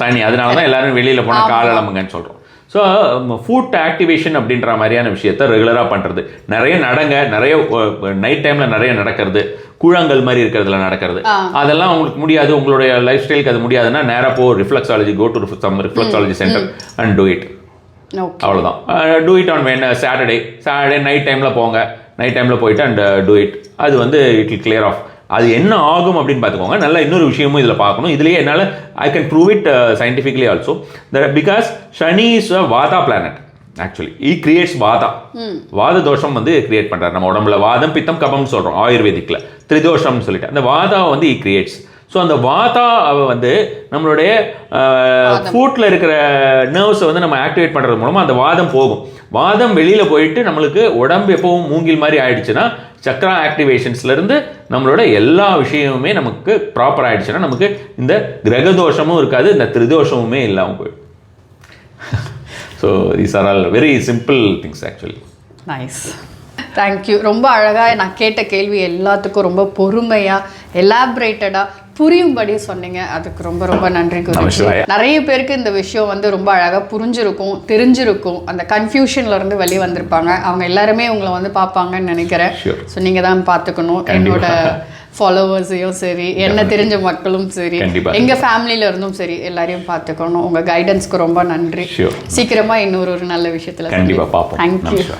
சனி. அதனால தான் எல்லாரும் வெளியில் போனால் கால் அலம்புங்கன்னு சொல்கிறோம். ஸோ ஃபுட் ஆக்டிவேஷன் அப்படின்ற மாதிரியான விஷயத்த ரெகுலராக பண்ணுறது, நிறைய நிறைய நைட் டைமில் நிறைய நடக்கிறது, கூழாங்கல் மாதிரி இருக்கிறதுல நடக்கிறது, அதெல்லாம் உங்களுக்கு முடியாது, உங்களுடைய லைஃப் ஸ்டைலுக்கு அது முடியாதுன்னா நேராக reflexology, go to some reflexology centre and do it. அவ்வளோதான். Do it on Saturday night டைமில் போங்க, நைட் டைமில் போயிட்டு அண்ட் டூ இட். அது வந்து இட் வில் கிளியர் ஆஃப். அது என்ன ஆகும் அப்படின்னு பார்த்துக்கோங்க. நல்லா இன்னொரு விஷயமும் இதில் பார்க்கணும். இதுலேயே என்னால் I can prove it scientifically also, because Shani is a vata planet. Actually he creates vata. வாத தோஷம் வந்து கிரியேட் பண்ணுறாரு நம்ம உடம்புல. வாதம் பித்தம் கபம்னு சொல்கிறோம் ஆயுர்வேதிக்கில், திரிதோஷம்னு சொல்லிட்டு அந்த வாதாவை வந்து ஈ கிரியேட்ஸ். ஸோ அந்த வாதாவை வந்து நம்மளுடைய ஃபுட்டில் இருக்கிற நர்வ்ஸை வந்து நம்ம ஆக்டிவேட் பண்ணுறது மூலமாக அந்த வாதம் போகும். வாதம் வெளியில் போயிட்டு நம்மளுக்கு உடம்பு எப்பவும் மூங்கில் மாதிரி ஆயிடுச்சுன்னா, சக்ரா ஆக்டிவேஷன்ஸ்லேருந்து நம்மளோட எல்லா விஷயமுமே நமக்கு ப்ராப்பர் ஆகிடுச்சுன்னா நமக்கு இந்த கிரகதோஷமும் இருக்காது, இந்த திரிதோஷமுமே இல்லாமல் போயிடும். So these are all very simple things actually. Nice, thank you. ரொம்ப அழகாக நான் கேட்ட கேள்வி எல்லாத்துக்கும் ரொம்ப பொறுமையாக எலாபரேட்டடாக புரியும்படி சொன்னீங்க. அதுக்கு ரொம்ப ரொம்ப நன்றி குருஜி. நிறைய பேருக்கு இந்த விஷயம் வந்து ரொம்ப அழகாக புரிஞ்சிருக்கும், தெரிஞ்சிருக்கும், அந்த கன்ஃபியூஷன்ல இருந்து வெளியே வந்திருப்பாங்க. அவங்க எல்லாருமே உங்களை வந்து பார்ப்பாங்கன்னு நினைக்கிறேன். ஸோ நீங்கள் தான் பார்த்துக்கணும். என்னோட ஃபாலோவர்ஸையும் சரி, என்ன தெரிஞ்ச மக்களும் சரி, எங்கள் ஃபேமிலியில இருந்தும் சரி, எல்லாரையும் பார்த்துக்கணும். உங்கள் கைடன்ஸ்க்கு ரொம்ப நன்றி. சீக்கிரமாக இன்னொரு நல்ல விஷயத்தில் கண்டிப்பாக பார்ப்போம். தேங்க்யூ.